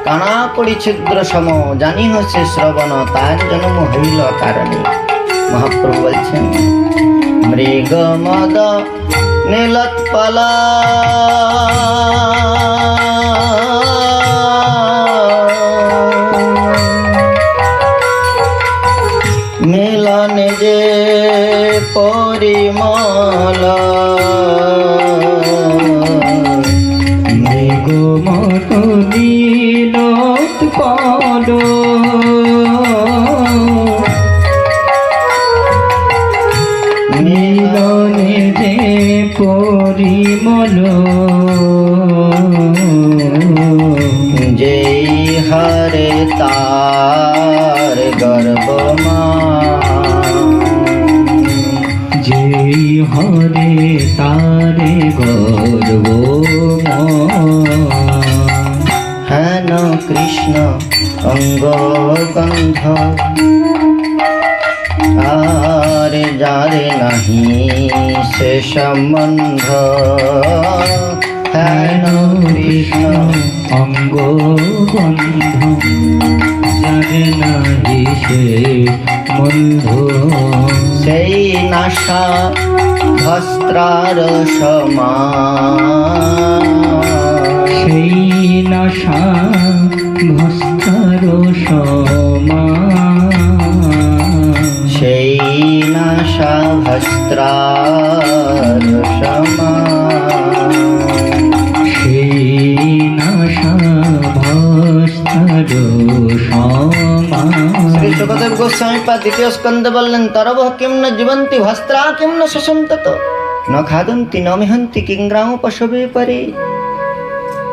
[SPEAKER 1] কানা করি ছিদ্র সম জানি হচ্ছে শ্রবণ। তার জন্ম হইল কারণে। মহাপ্রভু বলছেন মৃগ মদ নীলোৎপলা মিলনে যে পরিমল।
[SPEAKER 2] মৃগ মত নীলোৎপল মিলনে যে পরিমল।
[SPEAKER 1] যেই হরে তার গর্বমা।
[SPEAKER 2] যেই হরে তারে গর্ব
[SPEAKER 1] হেন কৃষ্ণ অঙ্গ গন্ধ আর যারে নাহি সে সম্বন্ধ। হেন কৃষ্ণ
[SPEAKER 2] অঙ্গ বন্ধ জানে নাহি সে বন্ধু।
[SPEAKER 1] সেই নাশা ভস্ত্রার সমান।
[SPEAKER 2] সেই নাশা ভস্তার সমান।
[SPEAKER 1] সেই নাশা ভস্ত্রার সমান।
[SPEAKER 2] সেই নাশা ভস্তার সমান।
[SPEAKER 1] শ্রী সুখদেব গোস্বামী পা দ্বিতীয় স্কন্ধে বললেন তরব কিম ন জীবন্তি ভস্ত্রা কিম ন শশন্তত ন খাদন্তি ন মিহন্তি কিংগ্রাম পশবে পরে।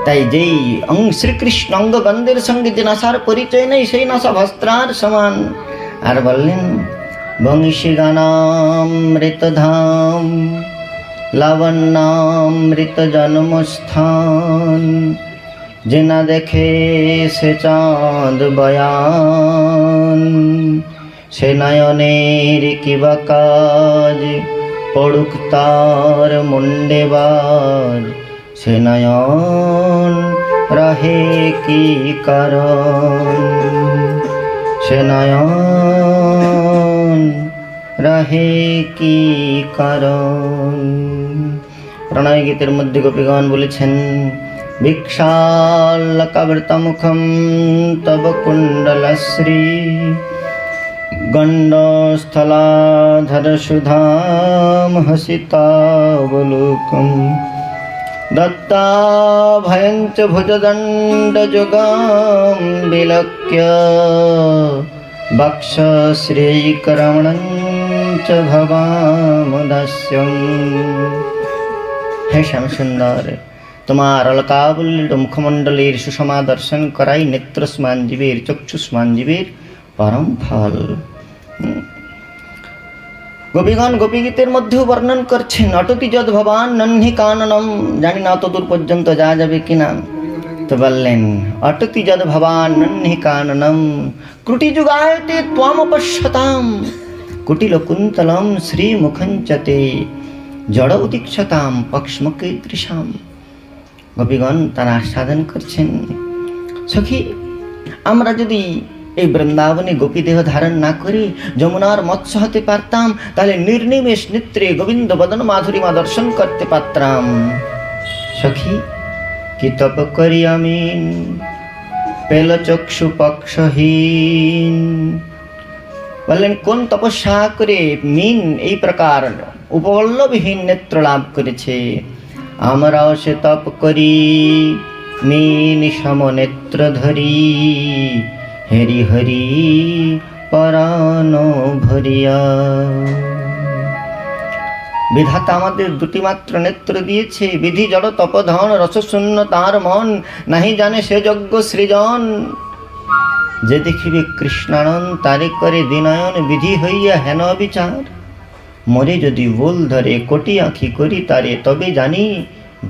[SPEAKER 1] তাই যেই শ্রীকৃষ্ণ অঙ্গ গন্ধের সঙ্গে যে নাশার পরিচয় নেই সেই নাশা ভস্ত্রার সমান। আর বললেন বংশী গানামৃতধাম লাবণ্যামৃত জন্মস্থান। যে না দেখে সে চাঁদ বয়ান। সে নয়নের কিবা কাজ পড়ুক তার মুন্ডে বাজ। সে নয়ন রাহে কি কারণ। সে নয়ন রাহে কি কারণ। প্রণয় গীতের মধ্যে গোপীগণ বলেছেন ভিক্ষালকাবৃতমুখম তব কুণ্ডলশ্রী गण्डस्थलाधर सुधाम हसितावलोकम् दत्ताभयञ्च भुजदण्डजुगां विलक्ष्य वक्षश्रीकरमणञ्च भवामदास्यम्। हे श्यामसुंदर, তোমার অলকাবল্লিত মুখমণ্ডলের সুষমা দর্শন করাই নেত্রস্মান জীবের চক্ষুষ্মান জীবের পরম ফল। গোপীগণ গোপীগীতের মধ্যেও বর্ণন করছেন অটতি যদ ভবান নন্হি কাননম। জানি না অতদূর পর্যন্ত যাওয়া যাবে কিনা, তো বললেন অটতি যদ ভবান নন্হি কাননম ত্রুটি যুগায়তে ত্বমপশ্যতাম কুটিল কুন্তলম শ্রীমুখঞ্চতে জড় উদীক্ষতাম পক্ষ্মকে দৃশাম। গোপীগণ তারা আস্বাদন করছেন, সখী আমরা যদি এই বৃন্দাবনে গোপী দেহ ধারণ না করে যমুনার মৎস্য হতে পারতাম, তাহলে নির্নিমেষ নেত্রে গোবিন্দ বদন মাধুরীমা দর্শন করতে পারতাম। সখী কি তপ করি আমি পেল চক্ষু পক্ষহীন। বললেন কোন তপস্যা করে মিন এই প্রকার উপবল্লভহীন নেত্র লাভ করেছে। আমরাও সে তপ করি মিন সমনেত্র ধরি হেরি হরি পরাণ ভরিয়া। বিধাতা আমাদের দুটি মাত্র নেত্র দিয়েছে, বিধি জড় তপধন রসশূন্য তার মন, নাহি জানে সে যজ্ঞ সৃজন। যে দেখিবে কৃষ্ণানন তারে করে দিনয়ন, বিধি হইয়া হেন বিচার। মরে যদি বল ধরে কোটি আঁখি করি তারে, তবে জানি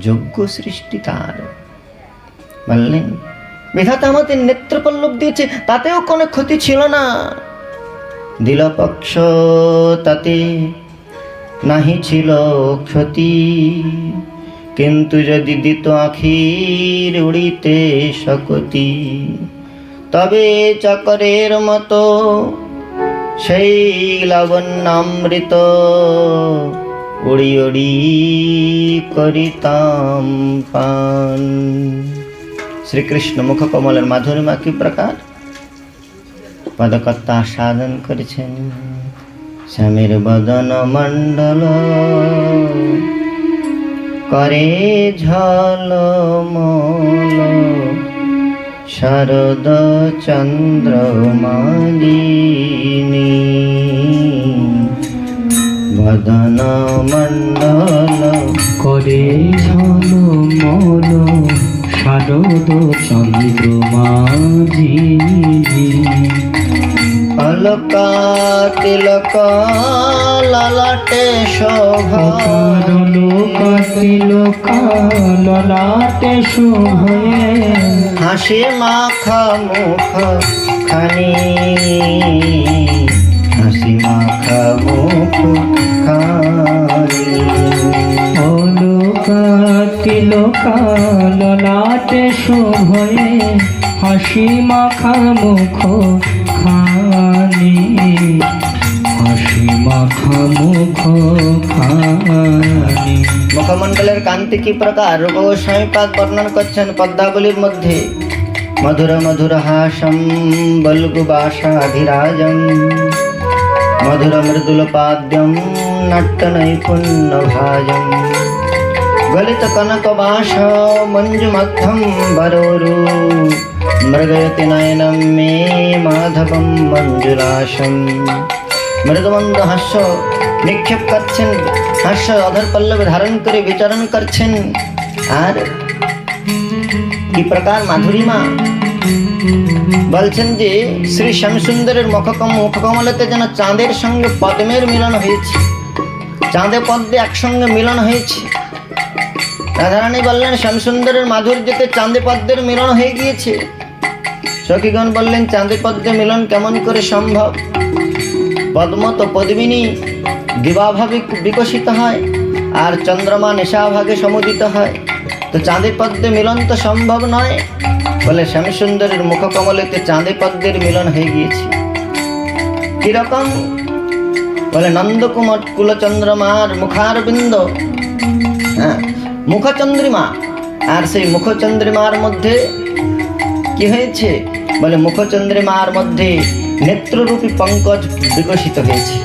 [SPEAKER 1] যজ্ঞ সৃষ্টি তার। বললেন বিধাতা আমাদের নেত্রপল্লব দিয়েছে, তাতেও কোনো ক্ষতি ছিল না। দিল পক্ষ তাতে নাহি ছিল ক্ষতি, কিন্তু যদি দিত আখির উড়িতে শকতি, তবে চকরের মতো সেই লাবণ্যামৃত উড়ি উড়ি করিতাম পান। শ্রীকৃষ্ণ মুখ কমলের মাধুরীমা কি প্রকার পদকর্তা সাধন করেছেন। শ্যামের বদন মণ্ডল করে ঝলমল, শারদ চন্দ্র মালিনী বদন মণ্ডল
[SPEAKER 2] করে ঝলমল, শারদ চন্দ্রমা যিনি।
[SPEAKER 1] অলকা তিলক ললাটে শোভা,
[SPEAKER 2] লোকা তিলক ললাটে শোভয়ে,
[SPEAKER 1] হাসি মাখা মুখ খানি, হাসি মাখা মুখ খানি।
[SPEAKER 2] লোকা তিলক ললাটে শোভয়ে, হাসি মাখা মুখ খানি, হাসি মাখা মুখ খানি।
[SPEAKER 1] মুখমণ্ডলের কান্তি কি প্রকার রূপ গোস্বামীপাদ বর্ণন করছেন পদ্মাবলীর মধ্যে। মধুর মধুর হাসম বল্গুবাসাধিরাজম, মধুর মৃদুল পাদ্যম নাট্য নৈপুণ্য ভাজম, গলিত কনক বাস মঞ্জুমধ্যম বরোরু, মৃগয়তি নয়নম মে মাধবম মঞ্জুলাসম। মৃদুমন্দ হাস্য নিক্ষেপ করছেন, হাস্য অধর পল্লবে ধারণ করে বিচরণ করছেন। আর কি প্রকার মাধুরীমা বলছেন যে শ্রী শ্যামসুন্দরের মুখকমলতে যেন চাঁদের সঙ্গে পদ্মের মিলন হয়েছে, চাঁদে পদ্মে একসঙ্গে মিলন হয়েছে। রাধারানী বললেন শ্যামসুন্দরের মাধুর্যতে চাঁদে পদ্মের মিলন হয়ে গিয়েছে। সখীগণ বললেন চাঁদে পদ্মে মিলন কেমন করে সম্ভব? পদ্ম তো পদ্মিনী দিবাভাবে বিকশিত হয়, আর চন্দ্রমা নিশাভাগে সমুদিত হয়, তো চাঁদে পদ্মে মিলন তো সম্ভব নয়। বলে শ্যামসুন্দরের মুখকমলেতে চাঁদে পদ্মের মিলন হয়ে গিয়েছে। কিরকম? বলে নন্দকুমার কুলচন্দ্রমার মুখার বিন্দ, হ্যাঁ মুখচন্দ্রিমা, আর সেই মুখচন্দ্রিমার মধ্যে কি হয়েছে? বলে মুখচন্দ্রিমার মধ্যে নেত্ররূপী পঙ্কজ বিকশিত হয়েছে,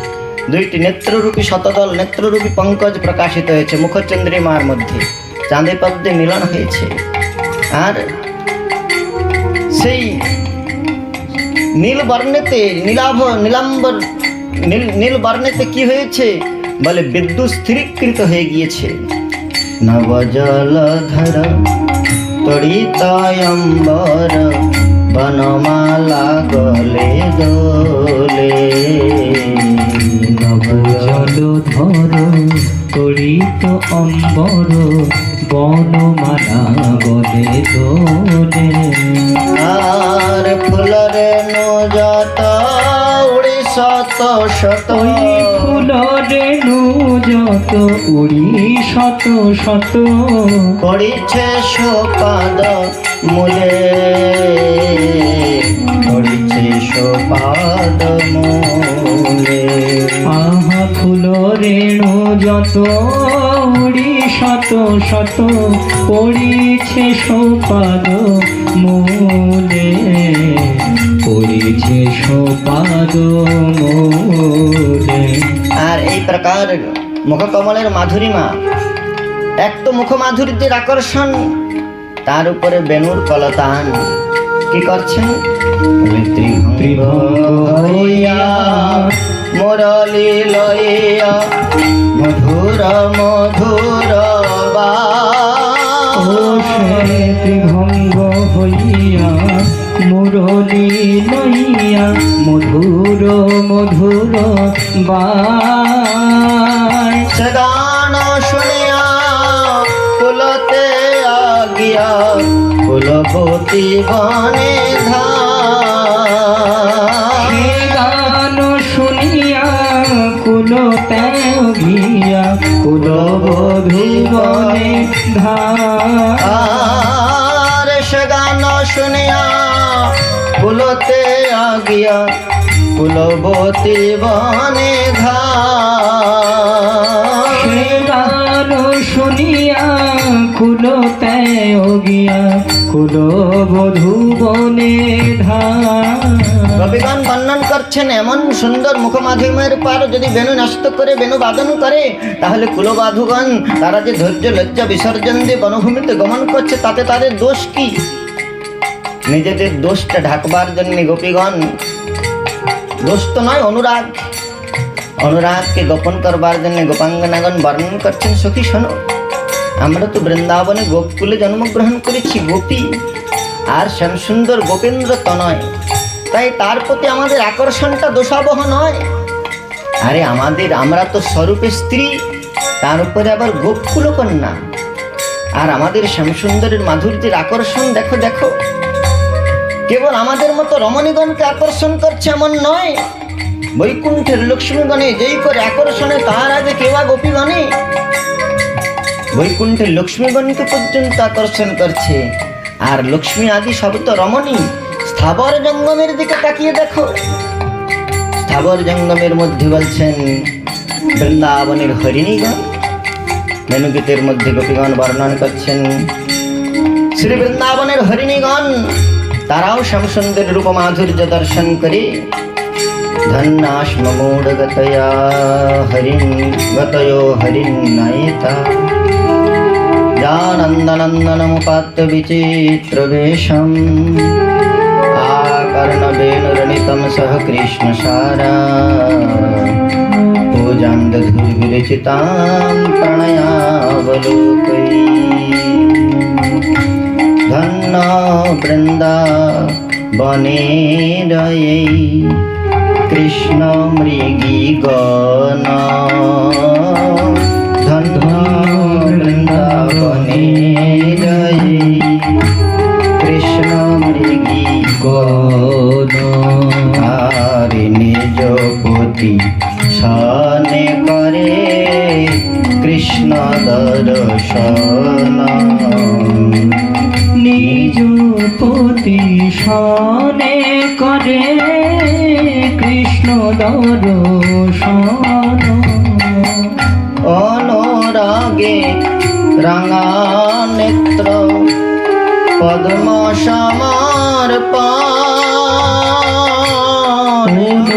[SPEAKER 1] দুইটি নেত্ররূপী শতদল নেত্ররূপী পঙ্কজ প্রকাশিত হয়েছে মুখচন্দ্রিমার মধ্যে, চাঁদে পদ্মে মিলন হয়েছে। আর সেই নীল বর্ণেতে নীল বর্ণেতে কি হয়েছে বলে বিদ্যুৎ স্থিরীকৃত হয়ে গিয়েছে। নবজলধর তড়িতায়ম্বর বনমালা গলে দোলে।
[SPEAKER 2] নবজলধর তড়িত অম্বর বনমালা গলে দোলে।
[SPEAKER 1] আর ফুলরে নজত উড়ি শত শত,
[SPEAKER 2] ফুলরে যত উড়ি শত শত,
[SPEAKER 1] পড়িছে সোপাদ মূলে, পড়িছে সোপাদ মূলে।
[SPEAKER 2] আহা ফুলরে যত উড়ি শত শত, পড়িছে সোপাদ মূলে, পড়িছে সোপাদ মূলে।
[SPEAKER 1] আর এই প্রকার মুখকমলের মাধুরিমা, এক তো মুখ মাধুর্যের আকর্ষণ, তার উপরে বেণুর কলতান। কি করছেন? মুরলী লইয়া মধুর মধুর
[SPEAKER 2] ত্রিভঙ্গ হইয়া মুরলী লইয়া মধুর মধুর বাই।
[SPEAKER 1] সে গান শুনিয়া কুলতে আগিয়া কুলবতী বনে ধায়।
[SPEAKER 2] গান শুনিয়া কুলতে গিয়া কুলবধূ বনে
[SPEAKER 1] আর সে গান শুনিয়া কুলতে আগিয়া কুলবতী বনে ধায়।
[SPEAKER 2] গান শুনিয়া কুলতে গিয়া কুলবধূ বনে ধায়।
[SPEAKER 1] কবিগণ বর্ণন করছেন এমন সুন্দর মুখমাধুর্যের পার যদি বেণু নষ্ট করে বেণু বাদন করে, তাহলে কুলবাধুগণ তারা যে ধৈর্য লজ্জা বিসর্জন দিয়ে বনভূমিতে গমন করছে, তাতে তাদের দোষ কি? নিজেদের দোষটা ঢাকবার জন্য গোপীগণ, দোষ তো নয়, অনুরাগ, অনুরাগকে গোপন করবার জন্য গোপাঙ্গনাগণ বর্ণন করছেন। সখী শোনো, আমরা তো বৃন্দাবনে গোপকুলে জন্মগ্রহণ করেছি, গোপী আর শ্যামসুন্দর গোপেন্দ্র তনয়, তাই তার প্রতি আমাদের আকর্ষণটা দোষাবহ নয়। আরে আমরা তো স্বরূপে স্ত্রী, তার উপরে আবার গোপকুল কন্যা। আর আমাদের শ্যামসুন্দরের মাধুর্যের আকর্ষণ দেখো দেখো, কেবল আমাদের মতো রমণীগণকে আকর্ষণ করছে এমন নয়, বৈকুণ্ঠের লক্ষ্মীগণে যেই করে আকর্ষণে তার আগে কেবা গোপীগণে বৈকুণ্ঠের লক্ষ্মীগণকে পর্যন্ত আকর্ষণ করছে। আর লক্ষ্মী আদি সব তো রমণী। স্থাবর জঙ্গমের দিকে তাকিয়ে দেখো, স্থাবর জঙ্গমের মধ্যে বলছেন বৃন্দাবনের হরিণীগণ। বেণুগীতের মধ্যে গোপীগণ বর্ণন করছেন শ্রী বৃন্দাবনের হরিণীগণ, তারাও শ্যামসুন্দর রূপ মাধুর্য দর্শন করে ধন্যাশ্ম মূঢ় গতয়া গতዮ হরিণায়িতা जानन्दनन्दनमुपात्य विचित्रवेशम् आकर्णवेणुरणितं सह कृष्णसारा पूजां दधुर्विरचितां प्रणयावलोकैः धन्नो वृन्दावनेरयै कृष्ण मृगीगण धन्नो वृंदावने रये कृष्ण मृगी गण आरि निज पोति शाने करे कृष्ण दर्शन
[SPEAKER 2] निज पोति शाने करे कृष्ण दर्शन
[SPEAKER 1] अनुरागे रंगा नेत्र पद्म समर्पण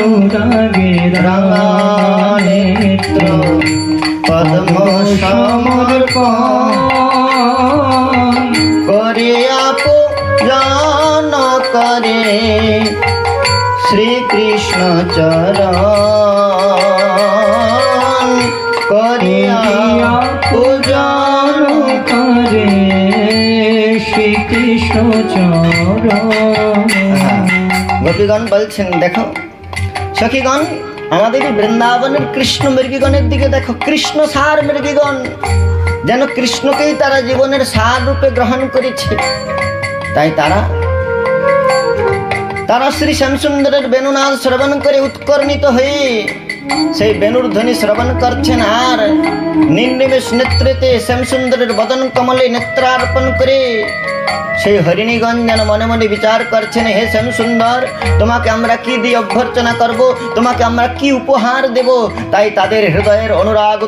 [SPEAKER 2] অনুরাগে রাঙা নেত্র
[SPEAKER 1] পদ্ম
[SPEAKER 2] সমর্পণ
[SPEAKER 1] করে পূজন করে শ্রীকৃষ্ণ চরণ করিয়া
[SPEAKER 2] পূজন করে শ্রীকৃষ্ণ চরণ।
[SPEAKER 1] গোপীগণ বলছেন, দেখো সখীগণ, আমাদের এই বৃন্দাবনের কৃষ্ণ মৃগীগণের দিকে দেখো। কৃষ্ণ সার মৃগীগণ যেন কৃষ্ণকেই তারা জীবনের সার রূপে গ্রহণ করেছে। তাই তারা শ্রী শ্যামসুন্দরের বেণুনাদ শ্রবণ করে উৎকর্ণিত হয়ে সেই বেণুর ধ্বনি শ্রবণ করছেন, আর নির্নিমেষ নেত্রেতে শ্যামসুন্দরের বদন কমলে নেত্রার্পণ করে সেই হরিণীগঞ্জ যেন মনে মনে বিচার করছেন, হে শ্যামসুন্দর, তোমাকে আমরা কি দিয়ে অভ্যর্চনা করব, তোমাকে আমরা কি উপহার দেব। তাই তাদের হৃদয়ের অনুরাগ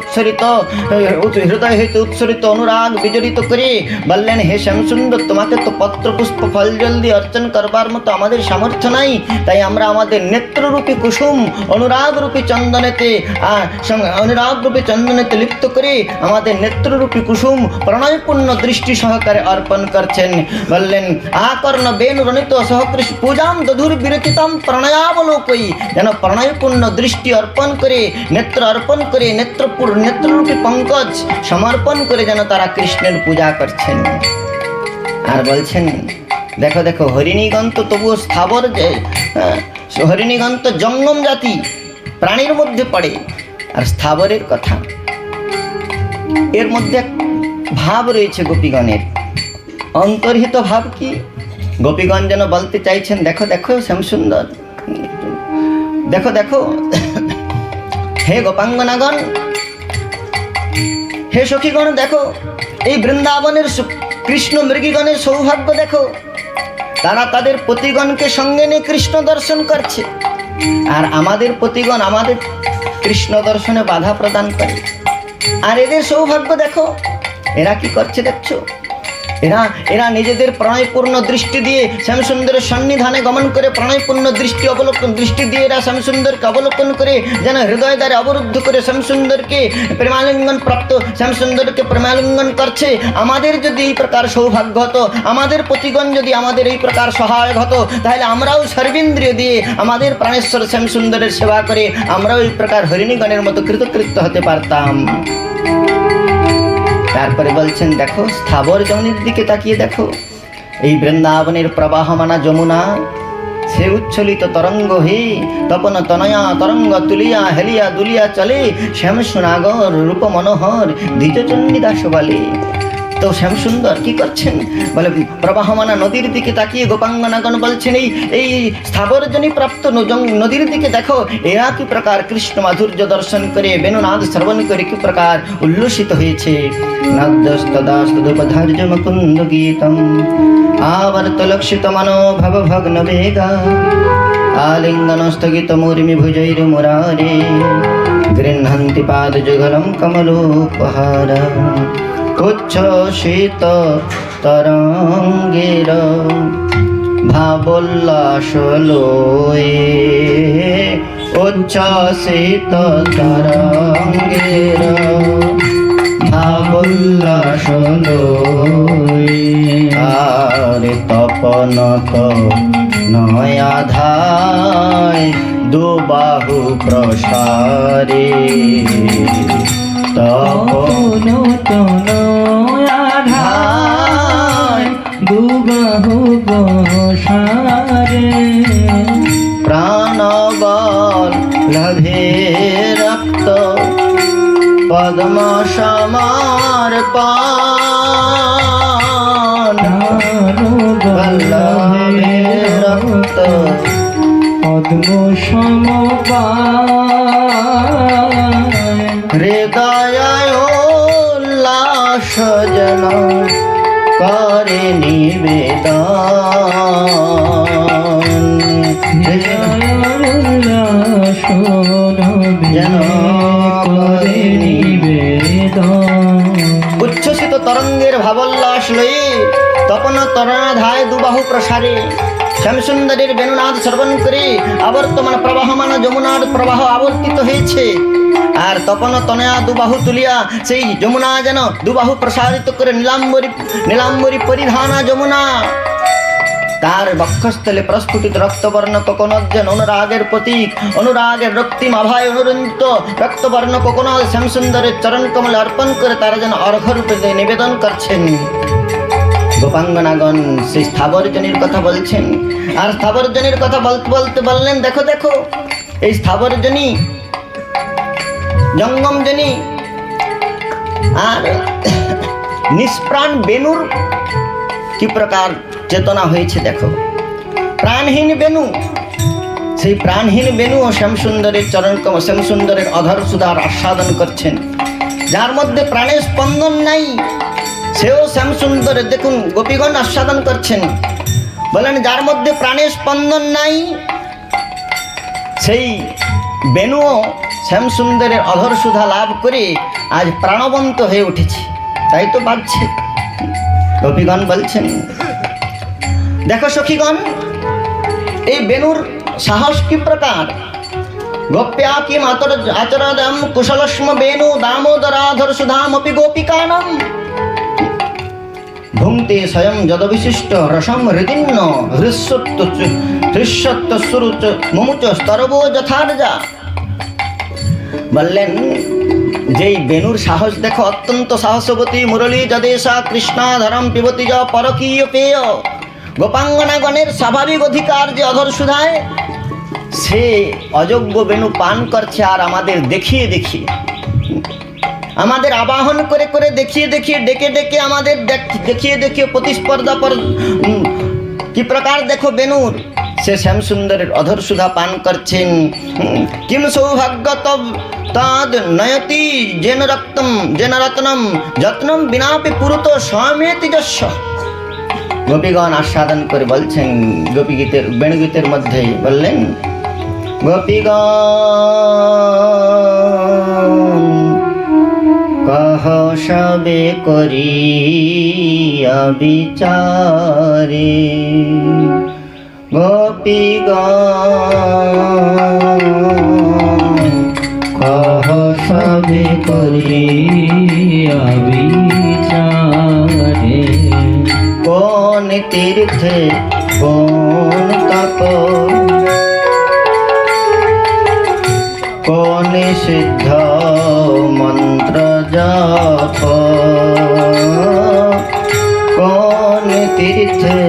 [SPEAKER 1] হৃদয় হইতে উৎসরিত অনুরাগ বিজড়িত করে বললেন, হে শ্যামসুন্দর, তোমাকে তো পত্র পুষ্প ফল জল দিয়ে অর্চন করবার মতো আমাদের সামর্থ্য নাই। তাই আমরা আমাদের নেত্ররূপী কুসুম অনুরাগরূপী চন্দনেতে লিপ্ত করে আমাদের নেত্ররূপী কুসুম প্রণয়পূর্ণ দৃষ্টি সহকারে অর্পণ করছেন। বললেন, আকর্ণ বেণু রণিত সহকৃষ্ণ পূজাম দধুর বিরচিতাম প্রণয়াবলোকই, যেন প্রণয়পূর্ণ দৃষ্টি অর্পণ করে নেত্র অর্পণ করে নেত্ররূপী পঙ্কজ সমর্পণ করে যেন তারা কৃষ্ণের পূজা করছেন। আর বলছেন, দেখো দেখো, হরিণীগণ তো তবুও স্থাবর, হরিণীগণ তো জঙ্গম জাতি প্রাণীর মধ্যে পড়ে। আর স্থাবরের কথা, এর মধ্যে এক ভাব রয়েছে গোপীগণের, অন্তর্হিত ভাব কি? গোপীগণ যেন বলতে চাইছেন, দেখো দেখো শ্যামসুন্দর, দেখো দেখো, হে গোপাঙ্গনাগণ, হে সখীগণ, দেখো এই বৃন্দাবনের কৃষ্ণ মৃগীগণের সৌভাগ্য দেখো, তারা তাদের পতিগণকে সঙ্গে নিয়ে কৃষ্ণ দর্শন করছে। আর আমাদের পতিগণ আমাদের কৃষ্ণ দর্শনে বাধা প্রদান করে। আর এদের সৌভাগ্য দেখো, এরা কি করছে দেখছো? এরা নিজেদের প্রণয়পূর্ণ দৃষ্টি দিয়ে শ্যামসুন্দরের সন্নিধানে গমন করে প্রণয়পূর্ণ দৃষ্টি দিয়ে এরা শ্যামসুন্দরকে অবলোকন করে যেন হৃদয় দ্বারে অবরুদ্ধ করে শ্যামসুন্দরকে প্রেমালিঙ্গন প্রাপ্ত শ্যামসুন্দরকে প্রেমালিঙ্গন করছে। আমাদের যদি এই প্রকার সৌভাগ্য হতো, আমাদের পতিগণ যদি আমাদের এই প্রকার সহায়ক হতো, তাহলে আমরাও সর্বেন্দ্রিয় দিয়ে আমাদের প্রাণেশ্বর শ্যামসুন্দরের সেবা করে আমরাও এই প্রকার হরিণীগণের মতো কৃতকৃত্য হতে পারতাম। তারপরে বলছেন, দেখো স্থাবর যমুনের দিকে তাকিয়ে দেখো, এই বৃন্দাবনের প্রবাহমানা যমুনা সে উচ্ছলিত তরঙ্গ হে তপন তনয়া তরঙ্গ তুলিয়া হেলিয়া দুলিয়া চলে শ্যামসুনাগর রূপ মনোহর দ্বিজচন্ডী দাস বলে। তো শ্যামসুন্দর কি করছেন? বলে প্রবাহমানা নদীর দিকে তাকিয়ে গোপাঙ্গনাগণ বলছেন, এই স্থাবরজনী প্রাপ্ত নদীর দিকে দেখো, এরা কি প্রকার কৃষ্ণ মাধুর্য দর্শন করে বেণুনাদ শ্রবণ করে কি প্রকার উল্লসিত হয়েছে। নাদ্যস্তদাস্তদুপধার্য মুকুন্দ গীতম আবর্ত লক্ষিত মনোভব ভগ্ন বেগা আলিঙ্গন স্থগিত মুর্মি ভুজৈর মুরারে গৃহন্তি পাদ যুগলম কমলোপহার উচ্ছ্বসিত তরঙ্গের ভাবোল্লাস লয়ে, উচ্ছ্বসিত তরঙ্গের ভাবোল্লাস লয়ে, আর তপনত নয়াধায় দুবাহু প্রসারে তপন তনয়াধায় দুবাহু প্রসারে প্রাণবল লভে রক্ত পদ্ম সমর্পণ লভে রক্ত পদ্ম সমর্পণ হৃদয় উল্লাস যেন করে নিবেদন, যেন করে নিবেদন। উচ্ছ্বসিত তরঙ্গের ভাবোল্লাস লয়ে তপন তরণাধায় দুবাহু প্রসারে শ্যামসুন্দরের বেণুনাদ শ্রবণ করে আবর্তমান প্রবাহমান যমুনার প্রবাহ আবর্তিত হয়েছে। আর তপন তনয়া দুবাহু তুলিয়া সেই যমুনা যেন দুবাহু প্রসারিত করে নীলাম্বরী পরিধানা যমুনা, তার বক্ষস্থলে প্রস্ফুটিত রক্তবর্ণ কোকোনদ যেন অনুরাগের প্রতীক, অনুরাগের রক্তিম আভায় অনুরঞ্জিত রক্তবর্ণ কোকোনদ শ্যামসুন্দরের চরণ কমলে অর্পণ করে তারা যেন অর্ঘ্যরূপে নিবেদন করছেন। গোপাঙ্গনাগণ সেই স্থাবরজনীর কথা বলছেন, আর স্থাবরজনীর কথা বলতে বলতে বললেন, দেখো দেখো এই স্থাবরজনী, জঙ্গমজনী আর নিষ্প্রাণ বেণুর কি প্রকার চেতনা হয়েছে দেখো। প্রাণহীন বেণু, সেই প্রাণহীন বেণু ও শ্যামসুন্দরের চরণকম শ্যামসুন্দরের অধর সুধার আস্বাদন করছেন। যার মধ্যে প্রাণের স্পন্দন নাই সেও শ্যামসুন্দরের দেখুন গোপীগণ আস্বাদন করছেন। বলেন যার মধ্যে প্রাণের স্পন্দন নাই সেই বেণুও শ্যামসুন্দরের অধর সুধা লাভ করে আজ প্রাণবন্ত হয়ে উঠেছে, তাই তো বাজছে। গোপীগণ বলছেন, দেখো সখীগণ এই বেণুর সাহস কি প্রকার। গোপ্যা কি মাতর আচরদম কুশলস্ম বেণু দামোদরাধর সুধামপি গোপিকানাম ভুঙ্ক্তে স্বয়ং যদবিশিষ্ট রসম হৃদিন্ন হৃস্বত্ব সুরুচ মুমুচ স্তরবো যথার্যা। বললেন যেই বেণুর সাহস দেখো, অত্যন্ত সাহসবতী মুরলী যদেশা কৃষ্ণাধরম পিবতী য পরকীয় পেয়। গোপাঙ্গনাগণের স্বাভাবিক অধিকার যে অধর সুধায়, সে অযোগ্য বেণু পান করছে আর আমাদের দেখিয়ে দেখিয়ে, আমাদের আবাহন করে করে দেখিয়ে দেখিয়ে, ডেকে ডেকে আমাদের দেখিয়ে দেখিয়ে প্রতিস্পর্ধা কি প্রকার দেখো বেণুর, সে শ্যামসুন্দরের অধর সুধা পান করছেন। কিম সৌভাগ্য তদ নয়তি যেন রক্তম যেন রত্নম যত্নম বিনাপি পুরুত স্বমেতি যস্য। গোপীগণ আস্বাদন করে বলছেন, গোপীগীতের বেণুগীতের মধ্যে বললেন, গোপীগণ কহ সবে করিয়া বিচারে, গোপীগণ কহ সবে করিয়া বিচারে। কোন তীর্থে কোন তপ কোন সিদ্ধ মন্ত্র জপ, কোন তীর্থে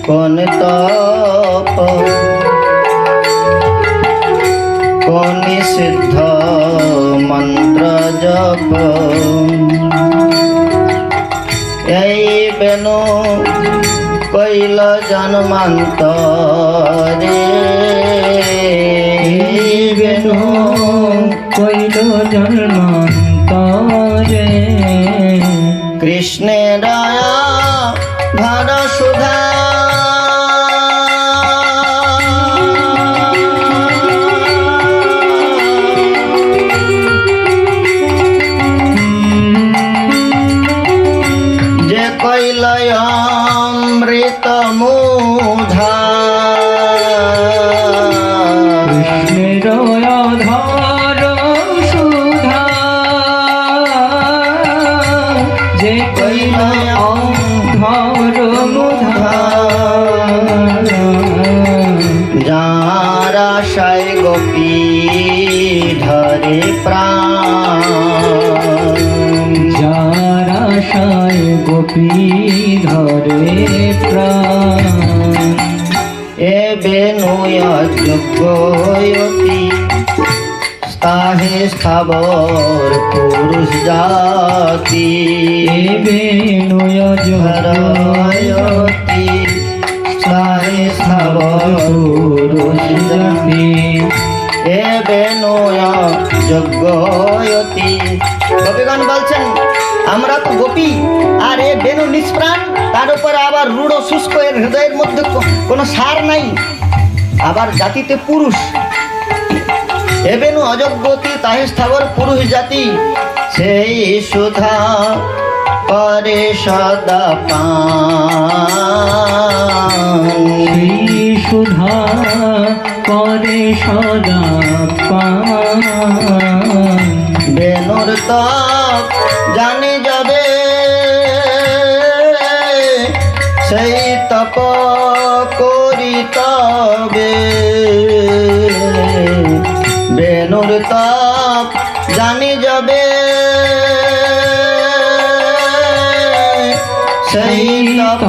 [SPEAKER 1] কোন তপ কোন সিদ্ধ মন্ত্র জপ। এই বেণু কইল জন্মান্তরে,
[SPEAKER 2] বেণু কইল জন্মান্তরে,
[SPEAKER 1] কৃষ্ণের ধর সুধা যে কইল অমৃত মুধা,
[SPEAKER 2] কৃষ্ণের অধর সুধা, যে কইল অধর মুধা,
[SPEAKER 1] যার আশায় গোপী ধরে প্রাণ,
[SPEAKER 2] যার আশায় গোপী ধরে প্রাণ।
[SPEAKER 1] এ বেণু যোগ্যয়তি তাহে স্থাবর পুরুষ জাতি,
[SPEAKER 2] বেণু
[SPEAKER 1] ধরয়তি তাহে স্থাবর পুরুষ জাতি। এ বেণু যোগ্যয়তি। গোপীগণ বলছেন আমরা তো গোপী, আর এ বেণু নিষ্প্রাণ, তার উপরে আবার রূঢ় শুষ্ক, এর হৃদয়ের মধ্যে কোনো সার নাই, আবার জাতিতে পুরুষ। এ বেণু অযোগ্যতি তাহে স্থাবর পুরুষ জাতি, সেই সুধা করে সদা পান,
[SPEAKER 2] সেই সুধা করে সদা পান
[SPEAKER 1] বেনুর তপ জানি যাবে সেই তপ করি তবে বেনুর তপ জানি যাবে সেই তপ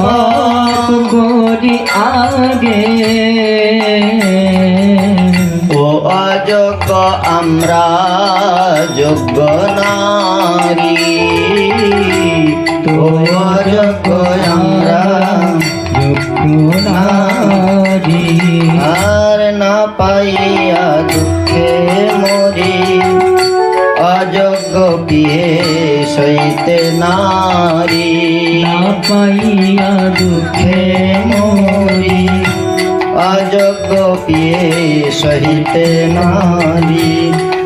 [SPEAKER 2] করি আগে
[SPEAKER 1] ও অযোগ্য আমরা যোগ্য নারী ও অযোগ্য আমরা
[SPEAKER 2] নারী
[SPEAKER 1] আর না পাইয়া দুঃখে মরি অযোগ্য পিয়ে সইতে নারী
[SPEAKER 2] না পাইয়া দুঃখে
[SPEAKER 1] মরি অযোগ্য পিয়ে সহিতে নারী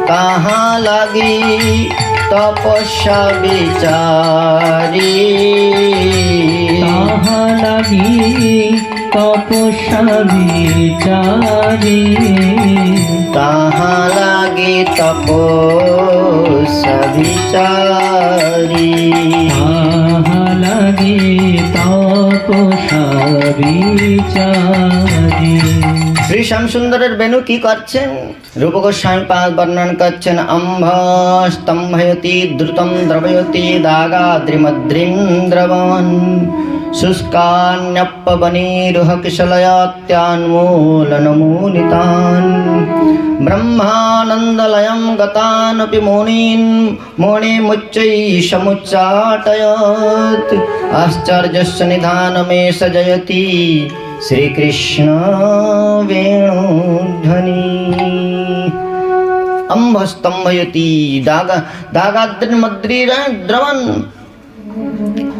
[SPEAKER 1] কাহা লাগি তপস্যা বিচারি
[SPEAKER 2] তাহা লাগি তপস্যা বিচারি
[SPEAKER 1] তাহা লাগি তপস্যা বিচারি
[SPEAKER 2] তাহা লাগি তপস্যা বিচারি
[SPEAKER 1] শ্রী শ্যামসুন্দরের বেনু কি করছেন? রূপ গোস্বামী পাদ বর্ণন করছেন। অম্ভস্তম্ভয়তি দ্রুতম দ্রবয়তি দাগাদ্রিমদ্রিম দ্রবন শুষ্কান্যপ্পবনিরুহ কিশলয়াত্যান্মূলনমূলিতান ব্রহ্মানন্দলয়ಂ গতানপি মুনিमुच्चैः समुच्चाटयत् आश्चर्यस्य निधानमेष जयति श्रीकृष्ण वेणुध्वनि अम्भस्तम्भयति दागाद्रिमद्रिद्रवन्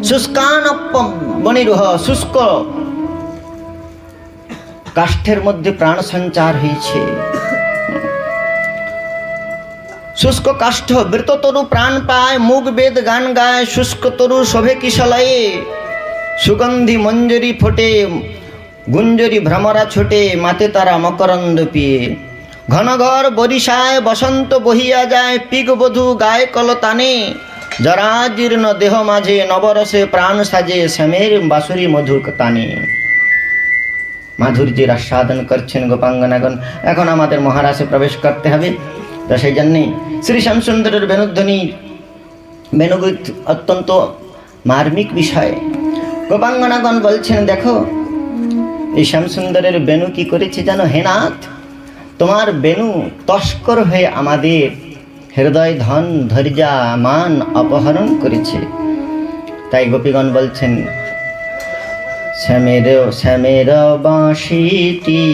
[SPEAKER 1] শুষ্কানপ্পম বনিরুহ শুষ্ক কাষ্ঠের মধ্যে প্রাণ সঞ্চার হয়েছে। শুষ্ক কাষ্ঠ বৃততরু প্রাণ পায়, মুগ বেদ গান গায়, শুষ্ক তরু শোভে কিশলয়ে, সুগন্ধি মঞ্জরি ফোটে, গুঞ্জরি ভ্রমরা ছোটে, মাতে তারা মকরন্দ পিয়ে। ঘন ঘর বরিশায় বসন্ত বহিয়া যায়, পিক বধূ গায়ে কলতানে, জরাজীর্ণ দেহ মাঝে নবরসে প্রাণ সাজে, শ্যামের বাঁশুরি মধুর তানে। মাধুর্যের আস্বাদন করছেন গোপাঙ্গনাগণ। এখন আমাদের মহারাসে প্রবেশ করতে হবে, তো সেই জন্যেই শ্রী শ্যামসুন্দরের বেণুধ্বনি বেণুগীত অত্যন্ত মার্মিক বিষয়। গোপাঙ্গনাগণ বলছেন, দেখো এই শ্যামসুন্দরের বেণু কি করেছে জানো? হে নাথ, তোমার বেণু তস্কর হয়ে আমাদের হৃদয় ধন ধৈর্যা মান অপহরণ করেছে। তাই গোপীগণ বলছেন, শ্যামের বাঁশিটি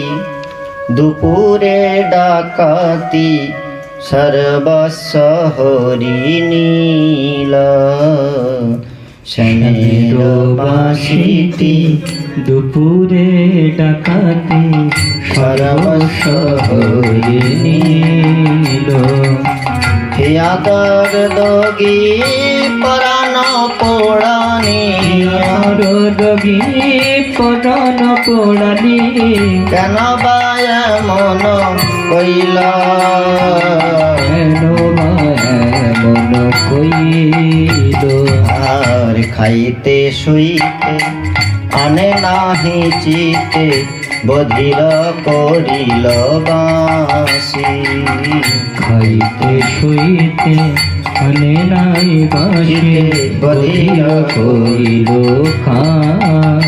[SPEAKER 1] দুপুরে ডাকাতি সর্বস্ব হরি নীল। শ্যামের বাঁশিটি
[SPEAKER 2] দুপুরে ডাকাতি সর্বস্ব হরি নীল।
[SPEAKER 1] হিয়াদর দগি পরাণ পোড়ানি,
[SPEAKER 2] রোগী পরাণ পোড়ানি,
[SPEAKER 1] কেন বায় মন কইলা,
[SPEAKER 2] মন কইল।
[SPEAKER 1] আর খাইতে শুইতে আনে নাহি চিতে, বধির করিল বাঁশি।
[SPEAKER 2] খাইতে শুইতে আনে নাই বাঁশি, বধির কইল খান।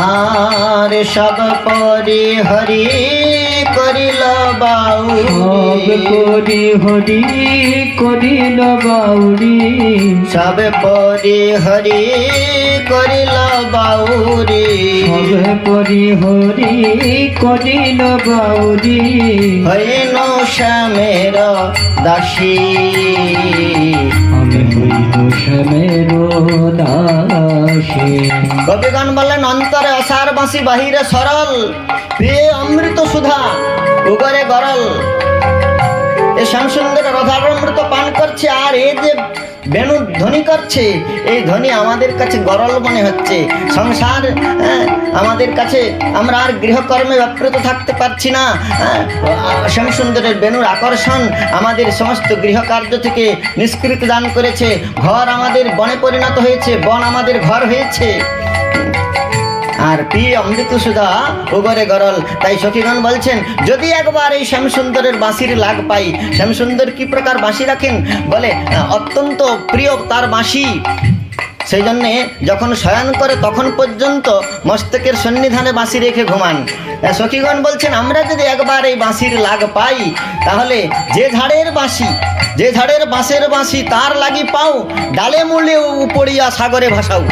[SPEAKER 1] আর সব পরি হরি করিল বাউরি,
[SPEAKER 2] সব করি হরি করিল বাউরি,
[SPEAKER 1] সব পরি হরি করিল বাউরি।
[SPEAKER 2] সব পরি হরি করিল বাউরি,
[SPEAKER 1] হইন শ্যামের দাসী,
[SPEAKER 2] আমি হইল শ্যামের দাসী।
[SPEAKER 1] কবিগণ বলেন, অন্তরে আশার বাঁশি বাহিরে সরল, পেয়ে অমৃত সুধা উগরে গরল। এ শ্যামসুন্দর রাধার অমৃত পান করছে, আর এই যে বেণু ধ্বনি করছে, এই ধ্বনি আমাদের কাছে গরল মনে হচ্ছে। সংসার আমাদের কাছে, আমরা আর গৃহকর্মে ব্যাপৃত থাকতে পারছি না। শ্যামসুন্দরের বেণুর আকর্ষণ আমাদের সমস্ত গৃহকার্য থেকে নিষ্কৃতি দান করেছে। ঘর আমাদের বনে পরিণত হয়েছে, বন আমাদের ঘর হয়েছে। আর পি অমৃত সুধা উগরে গরল। তাই সখীগণ বলছেন, যদি একবার এই শ্যামসুন্দরের বাঁশির লাগ পাই। শ্যামসুন্দর কি প্রকার বাঁশি রাখেন বলে, অত্যন্ত প্রিয় তার বাঁশি। সেই জন্যে যখন শয়ন করে তখন পর্যন্ত মস্তকের সন্নিধানে বাঁশি রেখে ঘুমান। সখীগণ বলছেন, আমরা যদি একবার এই বাঁশির লাগ পাই, তাহলে যে ঝাড়ের বাঁশি, যে ঝাড়ের বাঁশের বাঁশি তার লাগি পাও, ডালে মূলে উপড়িয়া সাগরে ভাসাও।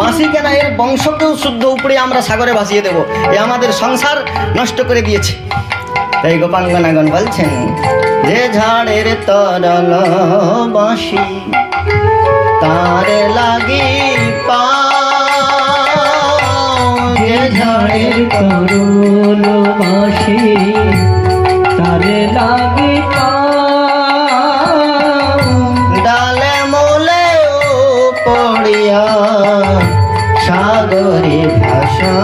[SPEAKER 1] বাঁশি কেন, এর বংশকেও শুদ্ধ উপরে আমরা সাগরে ভাসিয়ে দেব। এ আমাদের সংসার নষ্ট করে দিয়েছে। তাই গোপাঙ্গনাগণ বলছেন, যে ঝাড়ের তরল বাঁশি তার লাগি পাও,
[SPEAKER 2] যে ঝাড়ের তরল বাঁশি তার লাগি পাও,
[SPEAKER 1] ডালে মোলে পড়িয়া সাগরে ভাষা